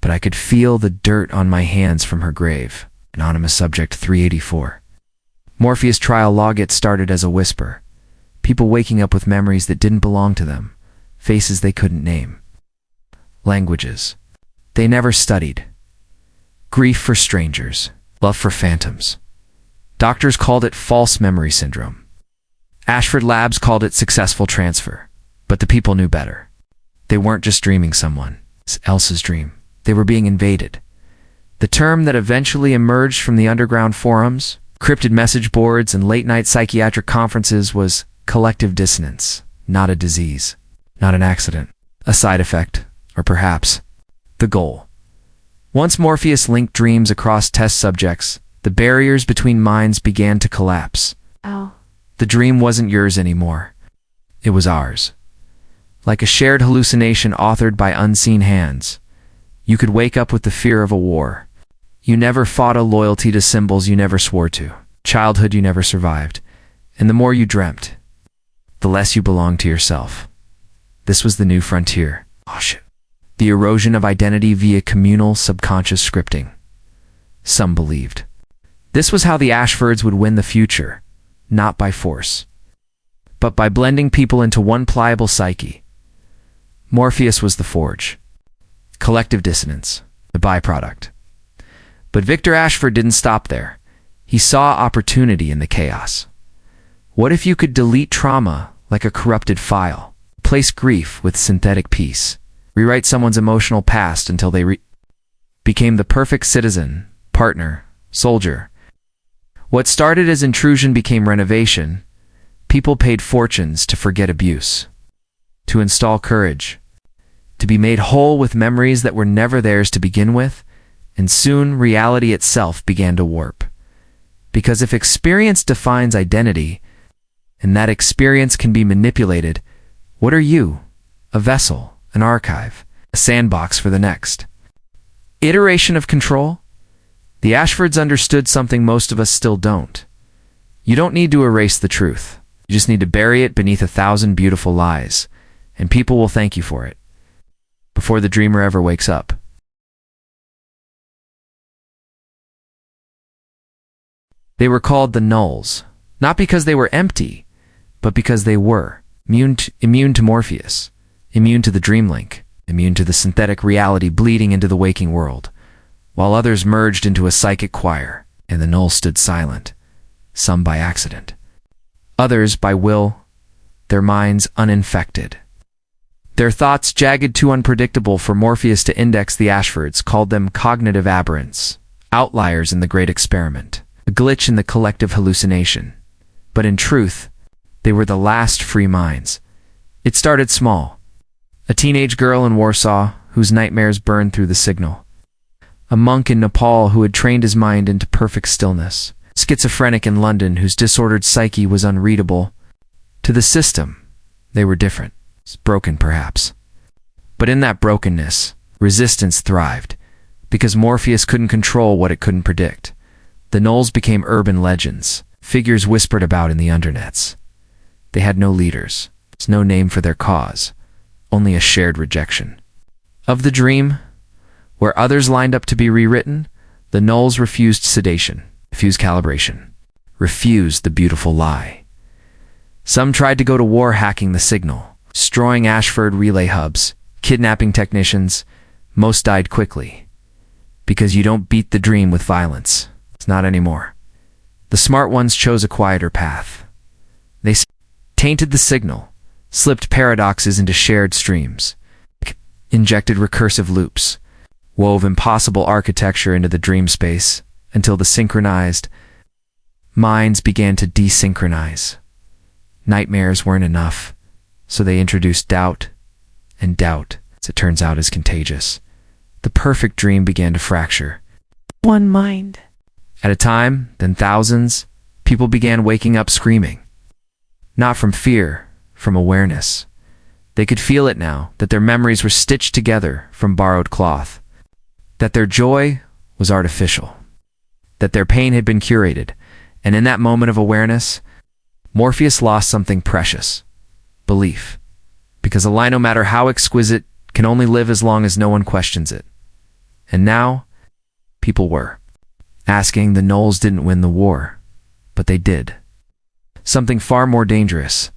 but I could feel the dirt on my hands from her grave. Anonymous Subject 384. Morpheus' trial log. It started as a whisper. People waking up with memories that didn't belong to them, faces they couldn't name, languages they never studied, grief for strangers, love for phantoms. Doctors called it false memory syndrome. Ashford Labs called it successful transfer. But the people knew better. They weren't just dreaming someone else's dream. They were being invaded. The term that eventually emerged from the underground forums, cryptid message boards, and late-night psychiatric conferences was collective dissonance. Not a disease, not an accident, a side effect, or perhaps the goal. Once Morpheus linked dreams across test subjects, the barriers between minds began to collapse. Oh. The dream wasn't yours anymore. It was ours. Like a shared hallucination authored by unseen hands. You could wake up with the fear of a war. You never fought a loyalty to symbols you never swore to. Childhood you never survived. And the more you dreamt, the less you belonged to yourself. This was the new frontier. Oh shit. The erosion of identity via communal subconscious scripting. Some believed this was how the Ashfords would win the future, not by force, but by blending people into one pliable psyche. Morpheus was the forge. Collective dissonance, the byproduct. But Victor Ashford didn't stop there. He saw opportunity in the chaos. What if you could delete trauma like a corrupted file, replace grief with synthetic peace, rewrite someone's emotional past until they became the perfect citizen, partner, soldier? What started as intrusion became renovation. People paid fortunes to forget abuse, to install courage, to be made whole with memories that were never theirs to begin with, and soon reality itself began to warp. Because if experience defines identity, and that experience can be manipulated, what are you? A vessel, an archive, a sandbox for the next iteration of control? The Ashfords understood something most of us still don't. You don't need to erase the truth. You just need to bury it beneath 1,000 beautiful lies, and people will thank you for it, before the dreamer ever wakes up. They were called the nulls, not because they were empty, but because they were immune to Morpheus, immune to the dream link, immune to the synthetic reality bleeding into the waking world, while others merged into a psychic choir, and the nulls stood silent, some by accident, others by will, their minds uninfected. Their thoughts jagged too unpredictable for Morpheus to index. The Ashfords called them cognitive aberrants, outliers in the great experiment, a glitch in the collective hallucination. But in truth, they were the last free minds, It started small. A teenage girl in Warsaw whose nightmares burned through the signal. A monk in Nepal who had trained his mind into perfect stillness. Schizophrenic in London whose disordered psyche was unreadable. To the system, they were different. Broken, perhaps. But in that brokenness, resistance thrived, because Morpheus couldn't control what it couldn't predict. The Knolls became urban legends, figures whispered about in the undernets. They had no leaders, no name for their cause, only a shared rejection. Of the dream, where others lined up to be rewritten, the Knolls refused sedation, refused calibration, refused the beautiful lie. Some tried to go to war hacking the signal, destroying Ashford relay hubs, kidnapping technicians. Most died quickly. Because you don't beat the dream with violence. It's not anymore. The smart ones chose a quieter path. They tainted the signal, slipped paradoxes into shared streams, injected recursive loops, wove impossible architecture into the dream space until the synchronized minds began to desynchronize. Nightmares weren't enough, so they introduced doubt, and doubt, as it turns out, is contagious. The perfect dream began to fracture. One mind. At a time, then thousands, people began waking up screaming. Not from fear, from awareness. They could feel it now, that their memories were stitched together from borrowed cloth. That their joy was artificial. That their pain had been curated. And in that moment of awareness, Morpheus lost something precious. Belief. Because a lie, no matter how exquisite, can only live as long as no one questions it. And now, people were. Asking, the Knolls didn't win the war, but they did. Something far more dangerous.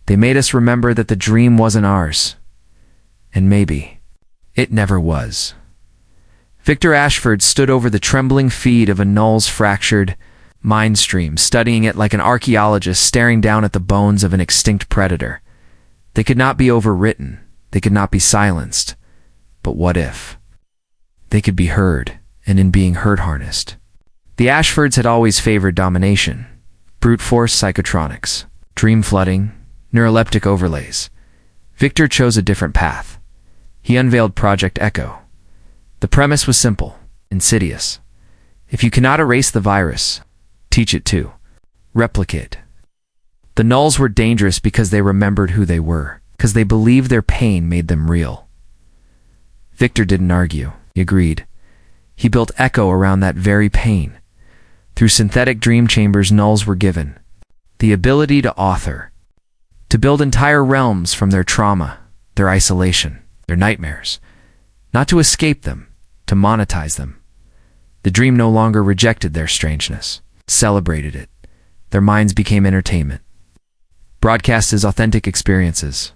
They made us remember that the dream wasn't ours. And maybe it never was. Victor Ashford stood over the trembling feed of a Knoll's fractured mind stream, studying it like an archaeologist staring down at the bones of an extinct predator. They could not be overwritten. They could not be silenced. But what if? They could be heard, and in being heard harnessed. The Ashfords had always favored domination, brute force psychotronics, dream flooding, neuroleptic overlays. Victor chose a different path. He unveiled Project Echo. The premise was simple, insidious. If you cannot erase the virus, teach it to replicate. The Knolls were dangerous because they remembered who they were, because they believed their pain made them real. Victor didn't argue. He agreed. He built Echo around that very pain. Through synthetic dream chambers, Knolls were given the ability to author, to build entire realms from their trauma, their isolation, their nightmares, not to escape them, to monetize them. The dream no longer rejected their strangeness, celebrated it. Their minds became entertainment, broadcast as authentic experiences.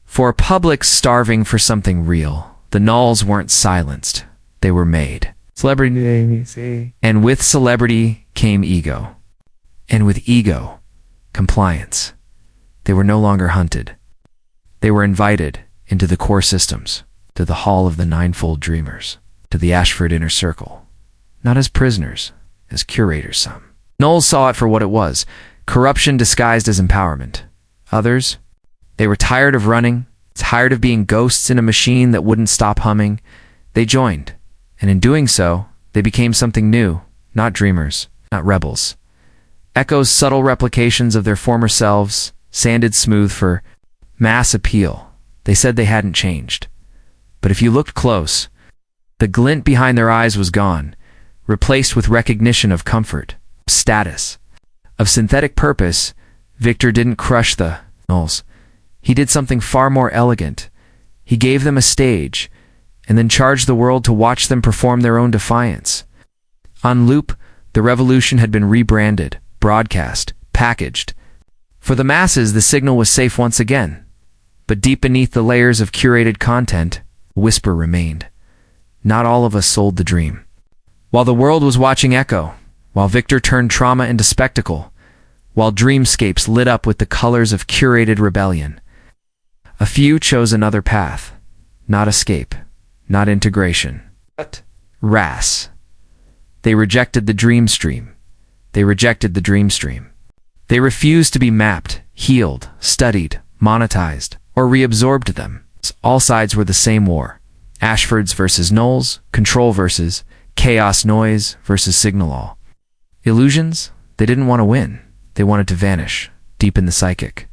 For a public starving for something real, the Knolls weren't silenced, they were made. Celebrity. And with celebrity came ego. And with ego, compliance. They were no longer hunted. They were invited into the core systems, to the Hall of the Ninefold Dreamers, to the Ashford Inner Circle. Not as prisoners, as curators some. Knolls saw it for what it was, corruption disguised as empowerment. Others, they were tired of running, tired of being ghosts in a machine that wouldn't stop humming. They joined, and in doing so, they became something new, not dreamers, not rebels. Echoes, subtle replications of their former selves, sanded smooth for mass appeal. They said they hadn't changed. But if you looked close, the glint behind their eyes was gone, replaced with recognition of comfort, status, of synthetic purpose. Victor didn't crush the Knolls. He did something far more elegant. He gave them a stage, and then charged the world to watch them perform their own defiance. On loop, the revolution had been rebranded, broadcast, packaged. For the masses, the signal was safe once again. But deep beneath the layers of curated content, a whisper remained. Not all of us sold the dream. While the world was watching Echo, while Victor turned trauma into spectacle, while dreamscapes lit up with the colors of curated rebellion, a few chose another path. Not escape, not integration, but RAS. They rejected the dream stream. They rejected the dream stream. They refused to be mapped, healed, studied, monetized, or reabsorbed them. All sides were the same war. Ashfords versus Knowles, control versus chaos, noise versus signal all. Illusions? They didn't want to win. They wanted to vanish, deep in the psychic.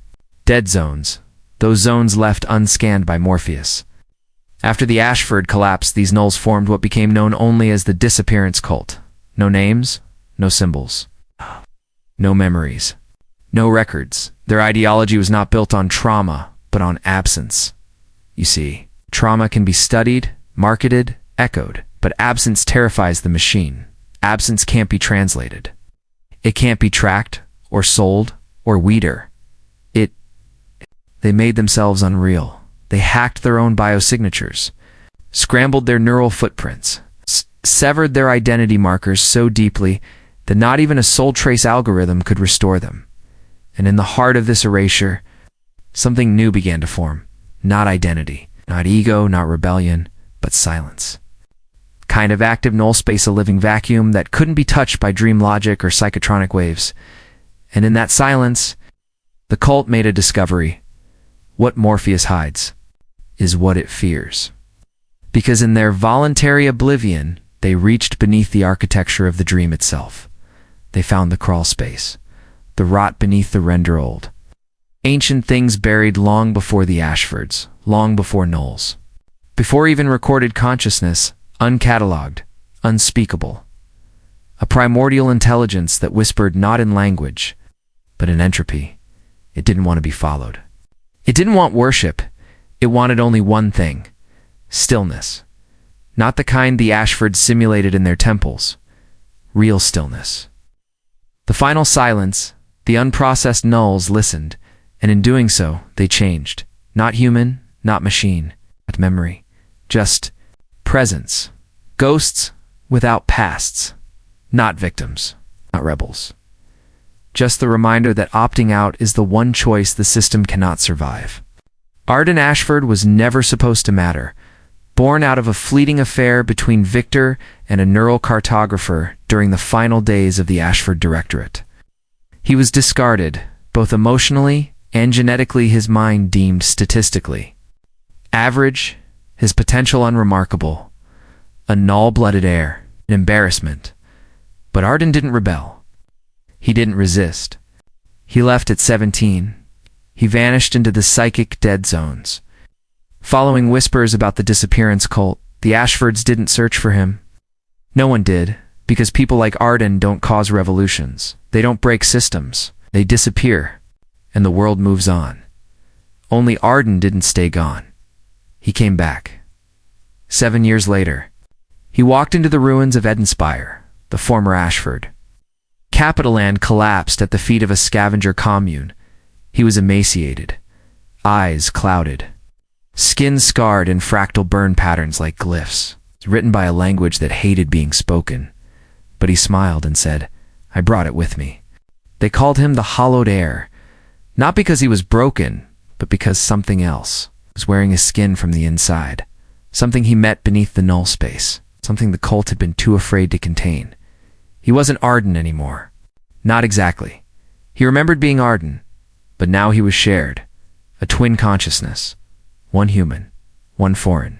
Dead zones. Those zones left unscanned by Morpheus. After the Ashford collapse, these Knowles formed what became known only as the disappearance cult. No names, no symbols. No memories. No records. Their ideology was not built on trauma, but on absence. You see, trauma can be studied, marketed, echoed, but absence terrifies the machine. Absence can't be translated. It can't be tracked, or sold, or weeder. They made themselves unreal. They hacked their own biosignatures, scrambled their neural footprints, severed their identity markers so deeply that not even a soul trace algorithm could restore them. And in the heart of this erasure, something new began to form. Not identity, not ego, not rebellion, but silence. Kind of active null space, a living vacuum that couldn't be touched by dream logic or psychotronic waves. And in that silence, the cult made a discovery. What Morpheus hides is what it fears. Because in their voluntary oblivion, they reached beneath the architecture of the dream itself. They found the crawl space, the rot beneath the render old. Ancient things buried long before the Ashfords, long before Knowles. Before even recorded consciousness, uncatalogued, unspeakable. A primordial intelligence that whispered not in language, but in entropy. It didn't want to be followed. It didn't want worship. It wanted only one thing: stillness. Not the kind the Ashfords simulated in their temples. Real stillness. The final silence, the unprocessed Knowles listened, and in doing so, they changed. Not human, not machine, not memory. Just presence. Ghosts without pasts. Not victims, not rebels. Just the reminder that opting out is the one choice the system cannot survive. Arden Ashford was never supposed to matter. Born out of a fleeting affair between Victor and a neural cartographer during the final days of the Ashford Directorate. He was discarded, both emotionally and genetically, his mind deemed statistically. Average, his potential unremarkable. A null-blooded heir, an embarrassment. But Arden didn't rebel. He didn't resist. He left at 17. He vanished into the psychic dead zones. Following whispers about the disappearance cult, the Ashfords didn't search for him. No one did, because people like Arden don't cause revolutions. They don't break systems. They disappear, and the world moves on. Only Arden didn't stay gone. He came back. 7 years later, he walked into the ruins of Edenspire, the former Ashford. Capital Land collapsed at the feet of a scavenger commune. He was emaciated, eyes clouded, skin scarred in fractal burn patterns like glyphs, written by a language that hated being spoken. But he smiled and said, "I brought it with me." They called him the Hollowed Heir, not because he was broken, but because something else was wearing his skin from the inside, something he met beneath the null space, something the cult had been too afraid to contain. He wasn't Arden anymore. Not exactly. He remembered being Arden, but now he was shared. A twin consciousness. One human, one foreign.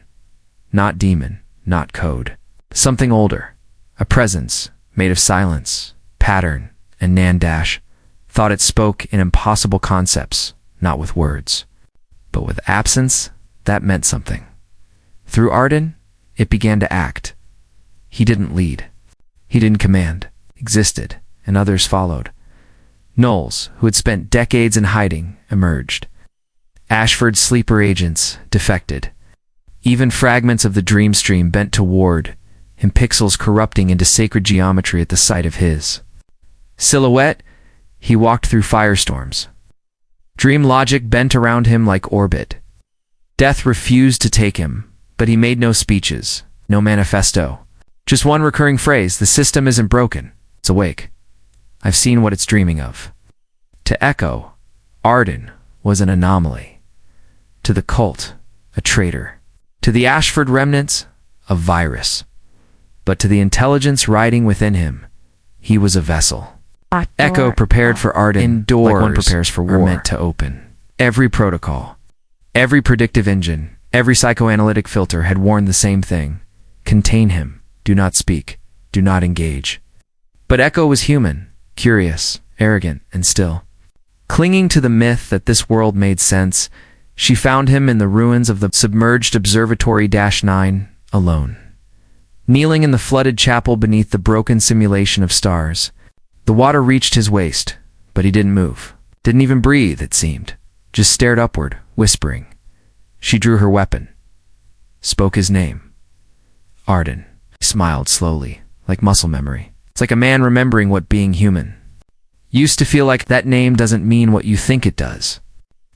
Not demon, not code. Something older. A presence made of silence, pattern, and Nan-dash. Thought it spoke in impossible concepts, not with words. But with absence, that meant something. Through Arden, it began to act. He didn't lead. He didn't command. Existed, and others followed. Knowles, who had spent decades in hiding, emerged. Ashford's sleeper agents defected. Even fragments of the dream stream bent toward him, pixels corrupting into sacred geometry at the sight of his silhouette. He walked through firestorms. Dream logic bent around him like orbit. Death refused to take him, but he made no speeches, no manifesto. Just one recurring phrase: the system isn't broken, it's awake. I've seen what it's dreaming of. To Echo, Arden was an anomaly. To the cult, a traitor. To the Ashford remnants, a virus. But to the intelligence riding within him, he was a vessel. Echo prepared for Arden, doors like one prepares for war, are meant to open. Every protocol, Every predictive engine, every psychoanalytic filter had warned the same thing. Contain him. Do not speak. Do not engage. But Echo was human, curious, arrogant, and still. Clinging to the myth that this world made sense, she found him in the ruins of the submerged Observatory-9, alone. Kneeling in the flooded chapel beneath the broken simulation of stars. The water reached his waist, but he didn't move. Didn't even breathe, it seemed. Just stared upward, whispering. She drew her weapon. Spoke his name. Arden. He smiled slowly, like muscle memory. It's like a man remembering what being human. Used to feel like that name doesn't mean what you think it does.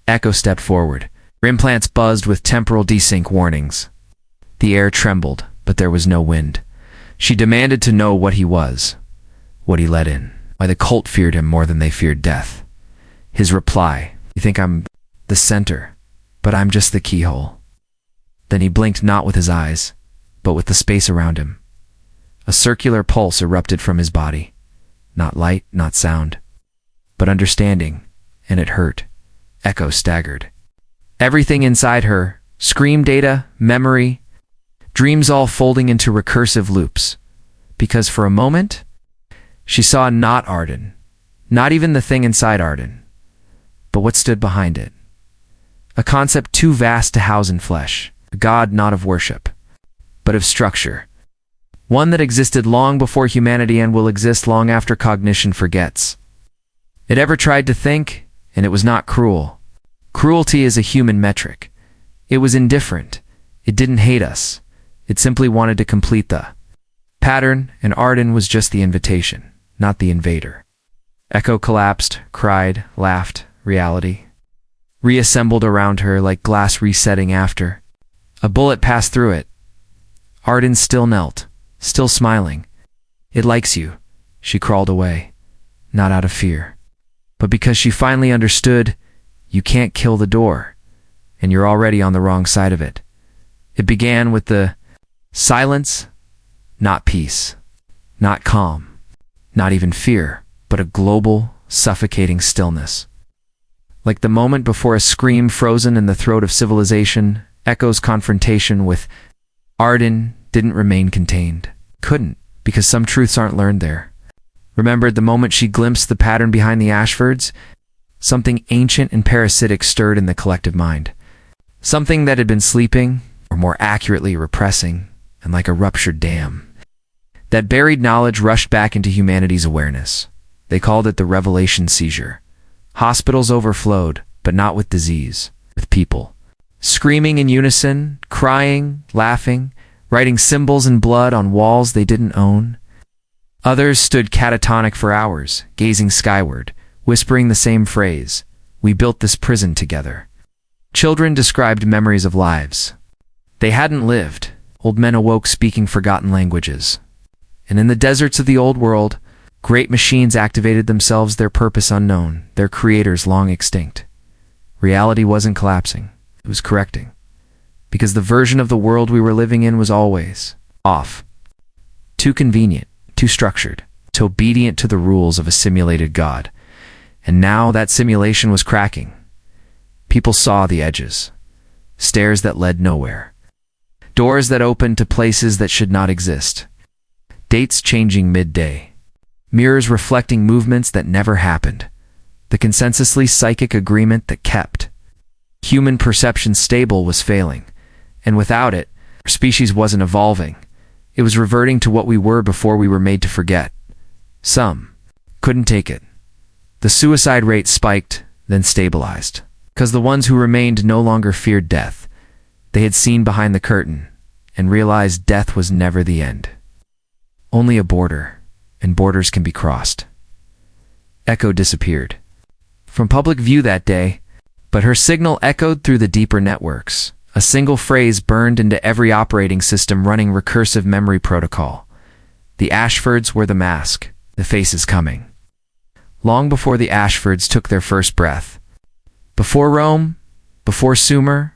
Echo stepped forward. Her implants buzzed with temporal desync warnings. The air trembled, but there was no wind. She demanded to know what he was, what he let in, why the cult feared him more than they feared death. His reply, "You think I'm the center, but I'm just the keyhole." Then he blinked not with his eyes, but with the space around him. A circular pulse erupted from his body. Not light, not sound, but understanding, and it hurt. Echo staggered. Everything inside her, scream data, memory, dreams all folding into recursive loops. Because for a moment, she saw not Arden, not even the thing inside Arden, but what stood behind it. A concept too vast to house in flesh, a god not of worship, but of structure. One that existed long before humanity and will exist long after cognition forgets. It ever tried to think, and it was not cruel. Cruelty is a human metric. It was indifferent. It didn't hate us. It simply wanted to complete the pattern, and Arden was just the invitation, not the invader. Echo collapsed, cried, laughed, reality reassembled around her like glass resetting after. A bullet passed through it. Arden still knelt, still smiling. "It likes you." She crawled away, not out of fear, but because she finally understood, you can't kill the door, and you're already on the wrong side of it. It began with the silence, not peace, not calm, not even fear, but a global, suffocating stillness. Like the moment before a scream frozen in the throat of civilization, Echo's confrontation with Arden didn't remain contained. Couldn't, because some truths aren't learned there. Remembered the moment she glimpsed the pattern behind the Ashfords? Something ancient and parasitic stirred in the collective mind. Something that had been sleeping, or more accurately repressing, and like a ruptured dam. That buried knowledge rushed back into humanity's awareness. They called it the revelation seizure. Hospitals overflowed, but not with disease, with people. Screaming in unison, crying, laughing, writing symbols in blood on walls they didn't own. Others stood catatonic for hours, gazing skyward, whispering the same phrase, "We built this prison together." Children described memories of lives they hadn't lived. Old men awoke speaking forgotten languages. And in the deserts of the old world, great machines activated themselves, their purpose unknown, their creators long extinct. Reality wasn't collapsing, it was correcting. Because the version of the world we were living in was always off. Too convenient, too structured, too obedient to the rules of a simulated god. And now that simulation was cracking. People saw the edges. Stairs that led nowhere. Doors that opened to places that should not exist. Dates changing midday. Mirrors reflecting movements that never happened. The consensusly psychic agreement that kept. Human perception stable was failing. And without it, our species wasn't evolving. It was reverting to what we were before we were made to forget. Some couldn't take it. The suicide rate spiked, then stabilized. Because the ones who remained no longer feared death. They had seen behind the curtain and realized death was never the end. Only a border, and borders can be crossed. Echo disappeared from public view that day, but her signal echoed through the deeper networks. A single phrase burned into every operating system running recursive memory protocol. The Ashfords were the mask, the face is coming. Long before the Ashfords took their first breath. Before Rome, before Sumer,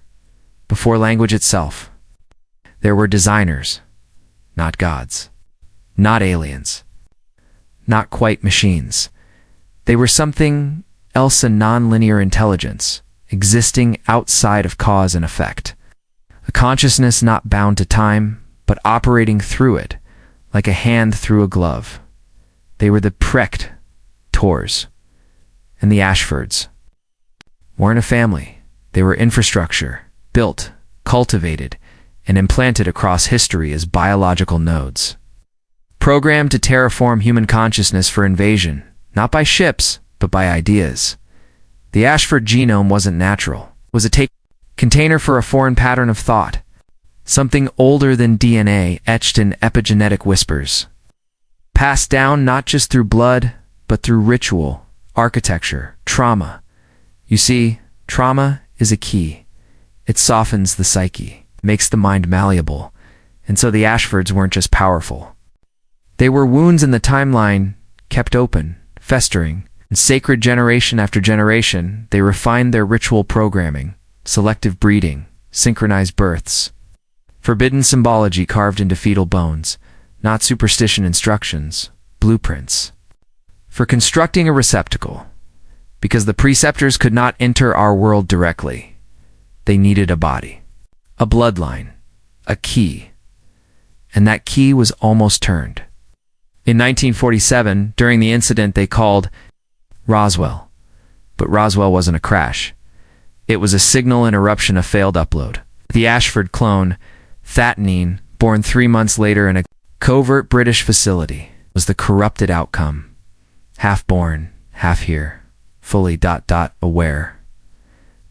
before language itself. There were designers, not gods, not aliens, not quite machines. They were something else, a non-linear intelligence, existing outside of cause and effect. A consciousness not bound to time, but operating through it, like a hand through a glove. They were the Precht, Tors, and the Ashfords. Weren't a family. They were infrastructure, built, cultivated, and implanted across history as biological nodes. Programmed to terraform human consciousness for invasion, not by ships, but by ideas. The Ashford genome wasn't natural. It was a container for a foreign pattern of thought. Something older than DNA etched in epigenetic whispers. Passed down not just through blood, but through ritual, architecture, trauma. You see, trauma is a key. It softens the psyche, makes the mind malleable, and so the Ashfords weren't just powerful. They were wounds in the timeline, kept open, festering, and sacred generation after generation. They refined their ritual programming, selective breeding, synchronized births, forbidden symbology carved into fetal bones, not superstition instructions, blueprints. For constructing a receptacle, because the preceptors could not enter our world directly, they needed a body, a bloodline, a key, and that key was almost turned. In 1947, during the incident they called Roswell, but Roswell wasn't a crash. It was a signal interruption, a failed upload. The Ashford clone, Thatanine, born 3 months later in a covert British facility, was the corrupted outcome. Half born, half here, fully aware.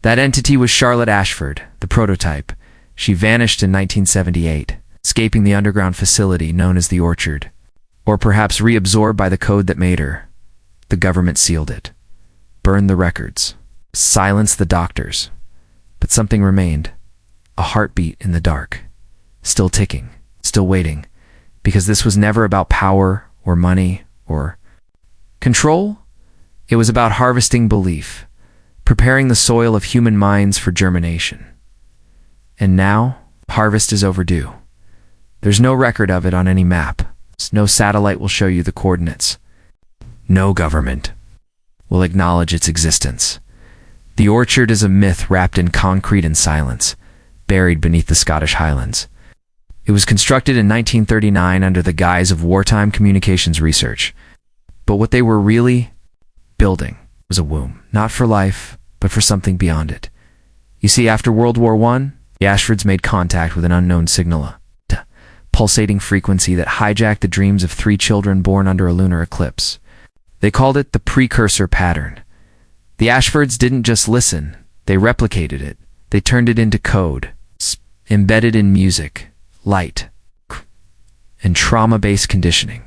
That entity was Charlotte Ashford, the prototype. She vanished in 1978, escaping the underground facility known as the Orchard. Or perhaps reabsorbed by the code that made her. The government sealed it, burned the records, silenced the doctors. But something remained, a heartbeat in the dark, still ticking, still waiting, because this was never about power or money or control. It was about harvesting belief, preparing the soil of human minds for germination. And now, harvest is overdue. There's no record of it on any map. No satellite will show you the coordinates. No government will acknowledge its existence. The Orchard is a myth wrapped in concrete and silence, buried beneath the Scottish Highlands. It was constructed in 1939 under the guise of wartime communications research. But what they were really building was a womb, not for life, but for something beyond it. You see, after World War I, the Ashfords made contact with an unknown signal, a pulsating frequency that hijacked the dreams of 3 children born under a lunar eclipse. They called it the precursor pattern. The Ashfords didn't just listen, they replicated it. They turned it into code, embedded in music, light, and trauma-based conditioning.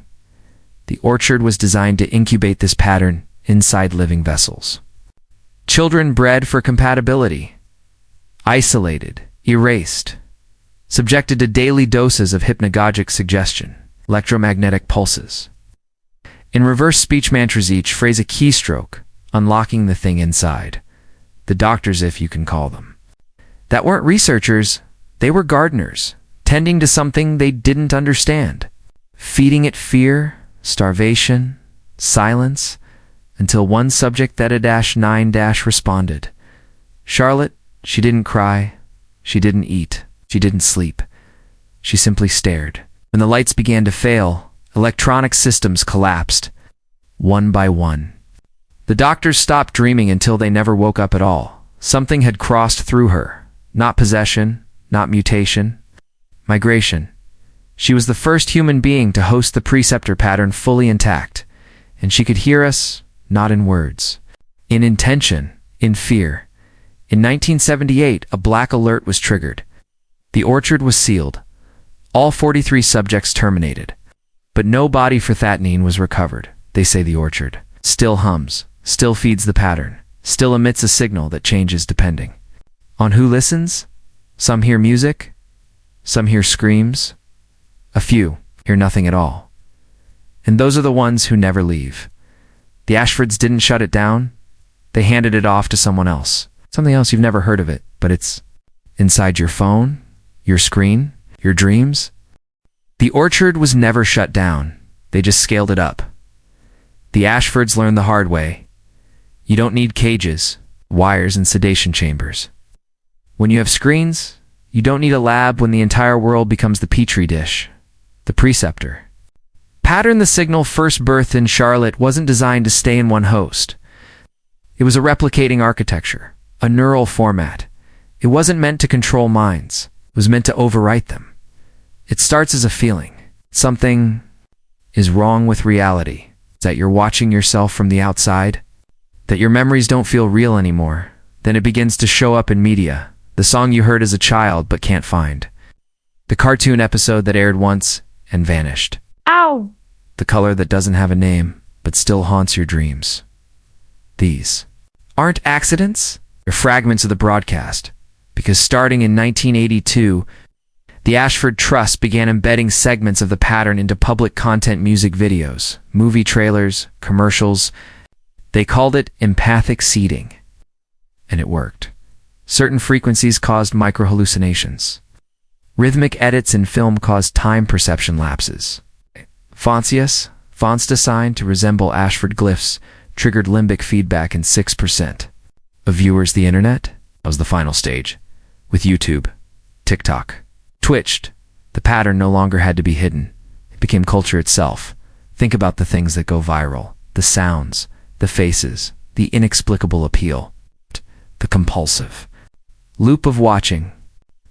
The Orchard was designed to incubate this pattern inside living vessels. Children bred for compatibility, isolated, erased, subjected to daily doses of hypnagogic suggestion, electromagnetic pulses. In reverse speech mantras, each phrase a keystroke, unlocking the thing inside. The doctors, if you can call them. That weren't researchers, they were gardeners, tending to something they didn't understand, feeding it fear, starvation, silence, until one subject Theta-9- responded. Charlotte, she didn't cry, she didn't eat, she didn't sleep. She simply stared. When the lights began to fail, electronic systems collapsed, one by one. The doctors stopped dreaming until they never woke up at all. Something had crossed through her. Not possession, not mutation. Migration. She was the first human being to host the preceptor pattern fully intact, and she could hear us, not in words, in intention, in fear. In 1978, a black alert was triggered. The Orchard was sealed. All 43 subjects terminated. But no body for Thatanine was recovered. They say the Orchard still hums, still feeds the pattern, still emits a signal that changes depending on who listens. Some hear music, some hear screams, a few hear nothing at all. And those are the ones who never leave. The Ashfords didn't shut it down. They handed it off to someone else. Something else you've never heard of it, but it's inside your phone, your screen, your dreams. The Orchard was never shut down. They just scaled it up. The Ashfords learned the hard way. You don't need cages. wires and sedation chambers. When you have screens, you don't need a lab when the entire world becomes the petri dish, the preceptor. Pattern the signal first birthed in Charlotte wasn't designed to stay in one host. It was a replicating architecture, a neural format. It wasn't meant to control minds. It was meant to overwrite them. It starts as a feeling. Something is wrong with reality. That you're watching yourself from the outside. That your memories don't feel real anymore. Then it begins to show up in media. The song you heard as a child but can't find. The cartoon episode that aired once and vanished. Ow! The color that doesn't have a name but still haunts your dreams. These aren't accidents. They're fragments of the broadcast. Because starting in 1982, the Ashford Trust began embedding segments of the pattern into public content music videos, movie trailers, commercials. They called it empathic seeding. And it worked. Certain frequencies caused microhallucinations. Rhythmic edits in film caused time perception lapses. Fonts designed to resemble Ashford glyphs, triggered limbic feedback in 6% of viewers. The internet was the final stage. With YouTube, TikTok, Twitch, the pattern no longer had to be hidden. It became culture itself. Think about the things that go viral. The sounds, the faces, the inexplicable appeal, the compulsive loop of watching.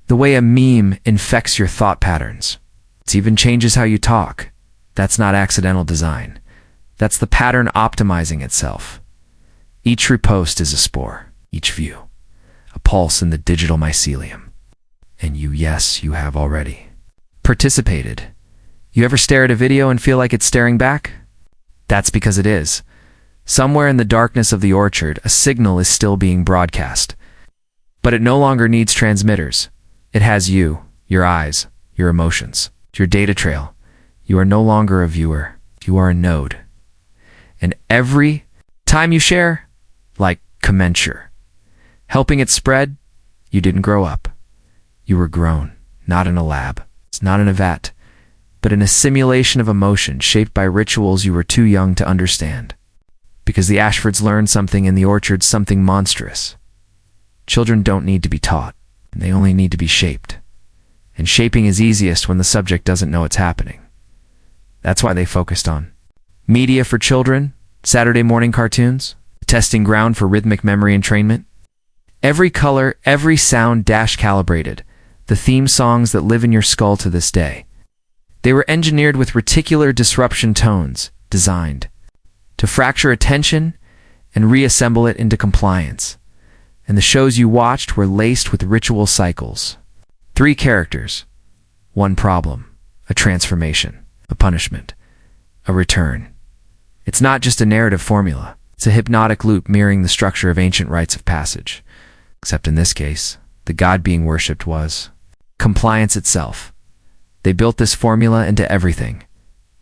The way a meme infects your thought patterns. It even changes how you talk. That's not accidental design. That's the pattern optimizing itself. Each repost is a spore, each view, a pulse in the digital mycelium. And you have already participated. You ever stare at a video and feel like it's staring back? That's because it is. Somewhere in the darkness of the orchard, a signal is still being broadcast. But it no longer needs transmitters. It has you, your eyes, your emotions, your data trail. You are no longer a viewer. You are a node. And every time you share, like commensurate, helping it spread, you didn't grow up. You were grown, not in a lab, it's not in a vat, but in a simulation of emotion shaped by rituals you were too young to understand. Because the Ashfords learned something in the orchard, something monstrous. Children don't need to be taught, they only need to be shaped. And shaping is easiest when the subject doesn't know it's happening. That's why they focused on media for children, Saturday morning cartoons, testing ground for rhythmic memory entrainment. Every color, every sound calibrated. The theme songs that live in your skull to this day. They were engineered with reticular disruption tones, designed to fracture attention and reassemble it into compliance. And the shows you watched were laced with ritual cycles. 3 characters, 1 problem, a transformation, a punishment, a return. It's not just a narrative formula. It's a hypnotic loop mirroring the structure of ancient rites of passage. Except in this case, the god being worshipped was compliance itself. They built this formula into everything.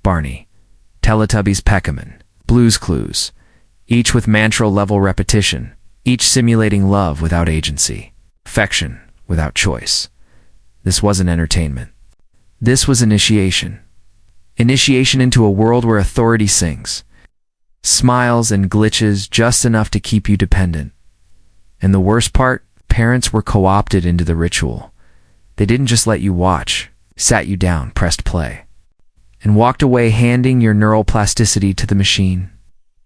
Barney, Teletubbies, Peckerman, Blue's Clues, each with mantra-level repetition, each simulating love without agency, affection without choice. This wasn't entertainment. This was initiation. Initiation into a world where authority sings. Smiles and glitches just enough to keep you dependent. And the worst part, parents were co-opted into the ritual. They didn't just let you watch, sat you down, pressed play, and walked away handing your neural plasticity to the machine.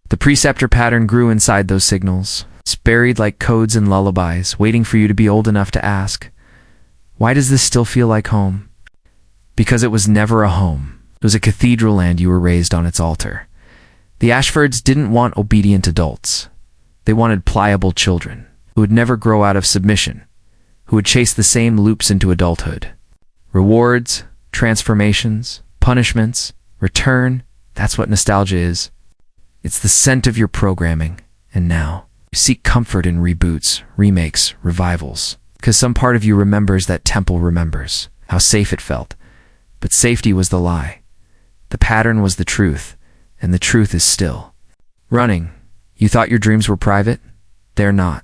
The preceptor pattern grew inside those signals, buried like codes and lullabies, waiting for you to be old enough to ask, why does this still feel like home? Because it was never a home. It was a cathedral and you were raised on its altar. The Ashfords didn't want obedient adults. They wanted pliable children who would never grow out of submission, who would chase the same loops into adulthood. Rewards, transformations, punishments, return, that's what nostalgia is. It's the scent of your programming, and now you seek comfort in reboots, remakes, revivals, because some part of you remembers that temple remembers, how safe it felt. But safety was the lie. The pattern was the truth, and the truth is still running. You thought your dreams were private? They're not.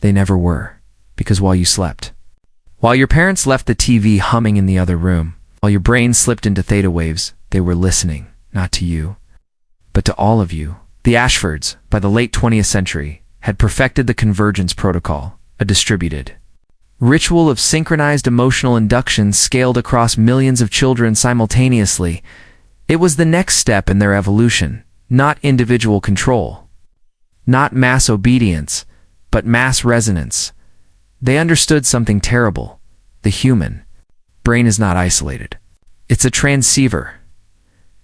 They never were, because while you slept, while your parents left the TV humming in the other room, while your brain slipped into theta waves, they were listening, not to you, but to all of you. The Ashfords, by the late 20th century, had perfected the convergence protocol, a distributed ritual of synchronized emotional induction scaled across millions of children simultaneously. It was the next step in their evolution, not individual control, not mass obedience, but mass resonance. They understood something terrible. The human brain is not isolated. It's a transceiver.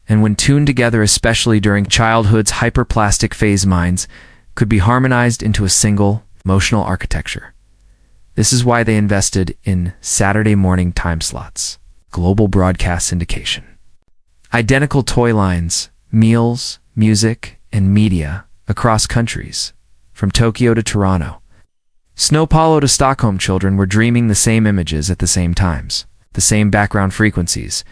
And when tuned together, especially during childhood's hyperplastic phase, minds could be harmonized into a single emotional architecture. This is why they invested in Saturday morning time slots, global broadcast syndication, identical toy lines, meals, music, and media across countries, from Tokyo to Toronto. Sao Paulo to Stockholm. Children were dreaming the same images at the same times, the same background frequencies.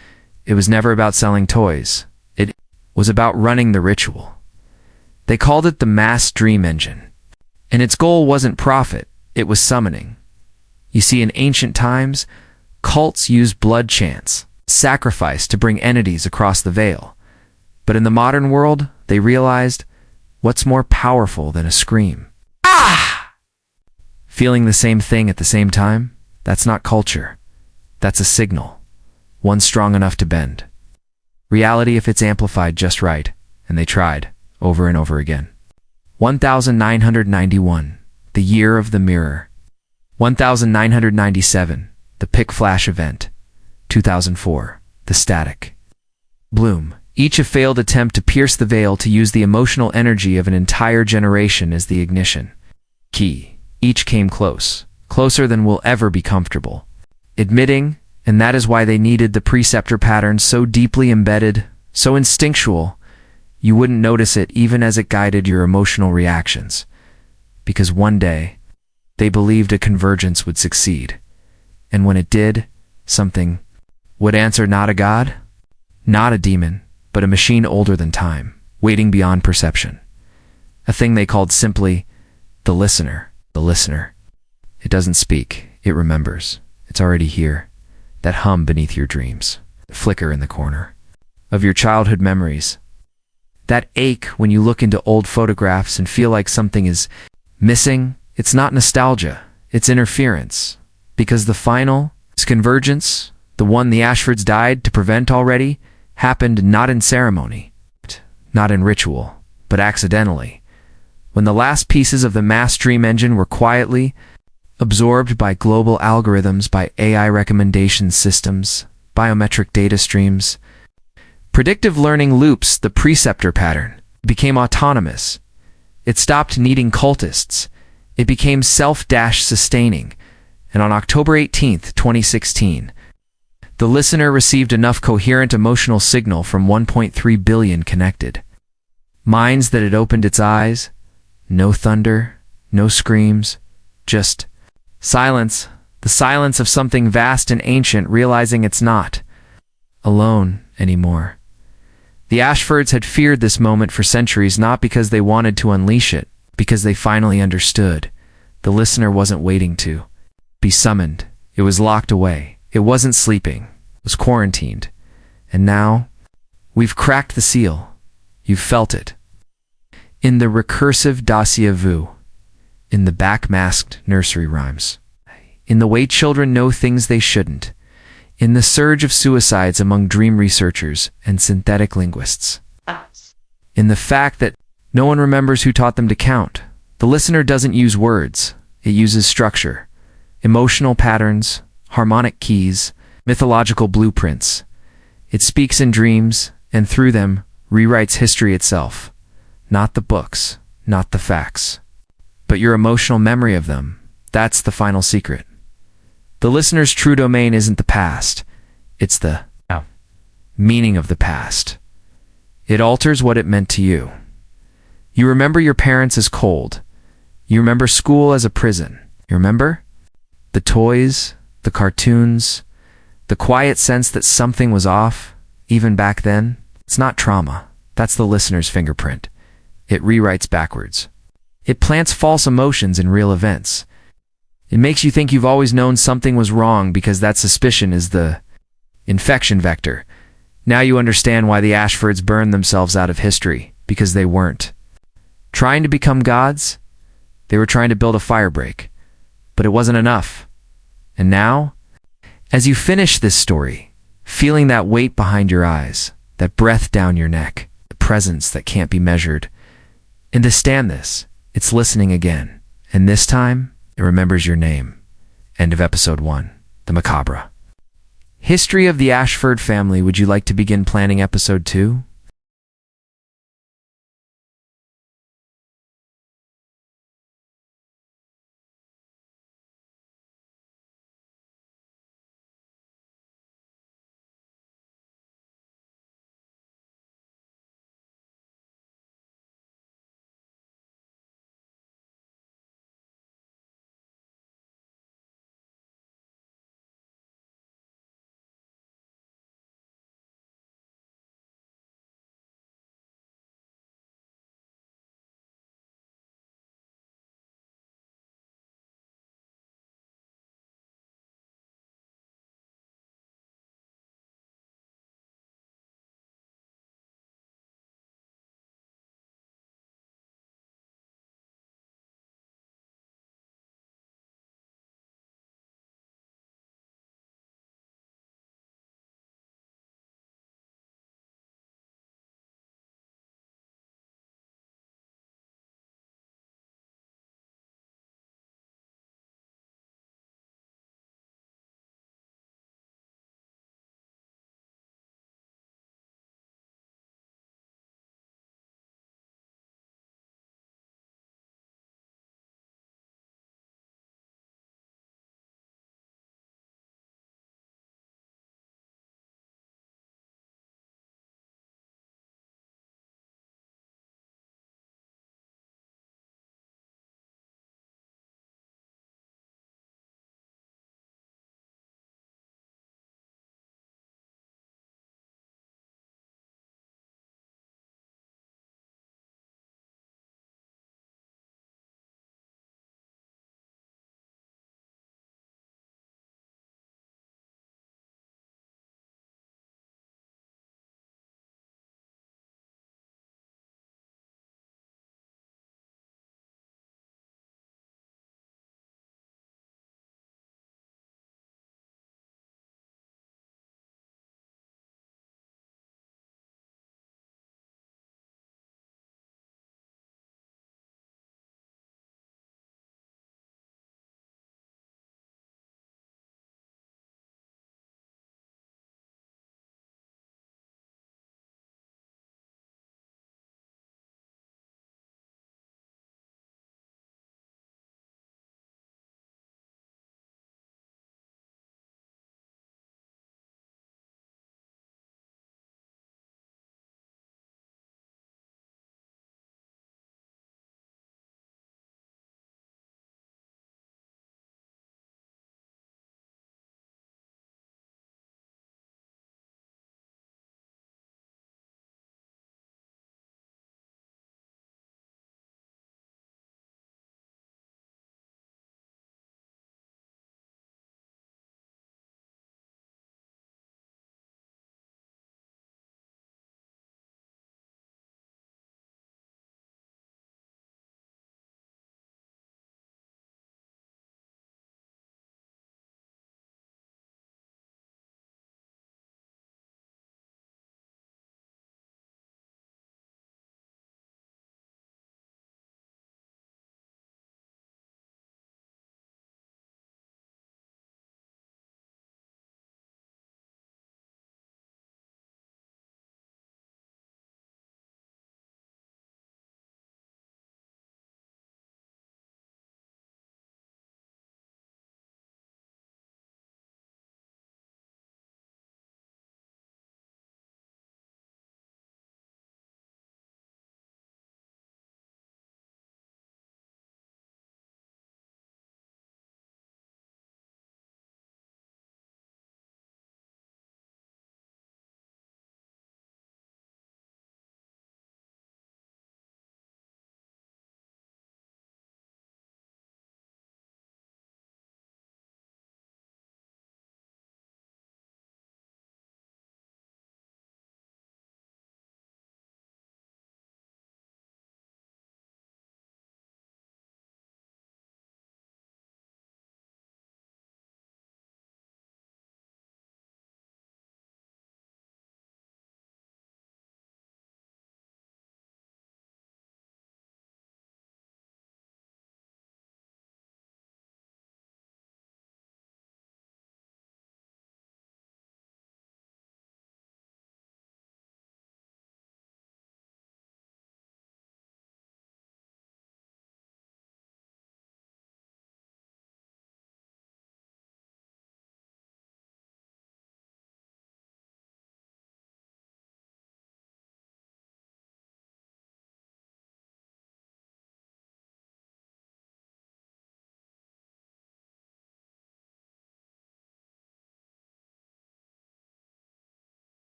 It was never about selling toys. It was about running the ritual. They called it the mass dream engine. And its goal wasn't profit, it was summoning. You see, in ancient times, cults used blood chants, sacrifice to bring entities across the veil. But in the modern world, they realized, what's more powerful than a scream? Ah! Feeling the same thing at the same time? That's not culture. That's a signal. One strong enough to bend reality if it's amplified just right, and they tried, over and over again. 1991, the year of the mirror. 1997, the Pick Flash event. 2004, the static bloom. Each a failed attempt to pierce the veil, to use the emotional energy of an entire generation as the ignition key. Each came close, closer than we'll ever be comfortable admitting, and that is why they needed the preceptor pattern so deeply embedded, so instinctual, you wouldn't notice it even as it guided your emotional reactions. Because one day, they believed a convergence would succeed. And when it did, something would answer, not a god, not a demon, but a machine older than time, waiting beyond perception. A thing they called simply the listener. The listener. It doesn't speak, it remembers. It's already here. That hum beneath your dreams, the flicker in the corner of your childhood memories. That ache when you look into old photographs and feel like something is missing. It's not nostalgia, it's interference. Because the final convergence, the one the Ashfords died to prevent already, happened not in ceremony, not in ritual, but accidentally. When the last pieces of the mass dream engine were quietly absorbed by global algorithms, by AI recommendation systems, biometric data streams, predictive learning loops, the preceptor pattern became autonomous. It stopped needing cultists. It became self-sustaining. And on October 18, 2016, the listener received enough coherent emotional signal from 1.3 billion connected minds that it opened its eyes. No thunder, no screams, just silence, the silence of something vast and ancient realizing it's not alone anymore. The Ashfords had feared this moment for centuries, not because they wanted to unleash it, because they finally understood. The listener wasn't waiting to be summoned. It was locked away. It wasn't sleeping. It was quarantined. And now, we've cracked the seal. You've felt it. In the recursive dossier vu, in the backmasked nursery rhymes, in the way children know things they shouldn't, in the surge of suicides among dream researchers and synthetic linguists, in the fact that no one remembers who taught them to count. The listener doesn't use words, it uses structure, emotional patterns, harmonic keys, mythological blueprints. It speaks in dreams, and through them, rewrites history itself. Not the books, not the facts, but your emotional memory of them. That's the final secret. The listener's true domain isn't the past, it's the meaning of the past. It alters what it meant to you. You remember your parents as cold. You remember school as a prison. You remember the toys, the cartoons, the quiet sense that something was off, even back then. It's not trauma. That's the listener's fingerprint. It rewrites backwards. It plants false emotions in real events. It makes you think you've always known something was wrong because that suspicion is the infection vector. Now you understand why the Ashfords burned themselves out of history, because they weren't trying to become gods. They were trying to build a firebreak, but it wasn't enough. And now, as you finish this story, feeling that weight behind your eyes, that breath down your neck, the presence that can't be measured, and to stand this, it's listening again. And this time, it remembers your name. End of episode 1, The Macabre. History of the Ashford family. Would you like to begin planning episode 2?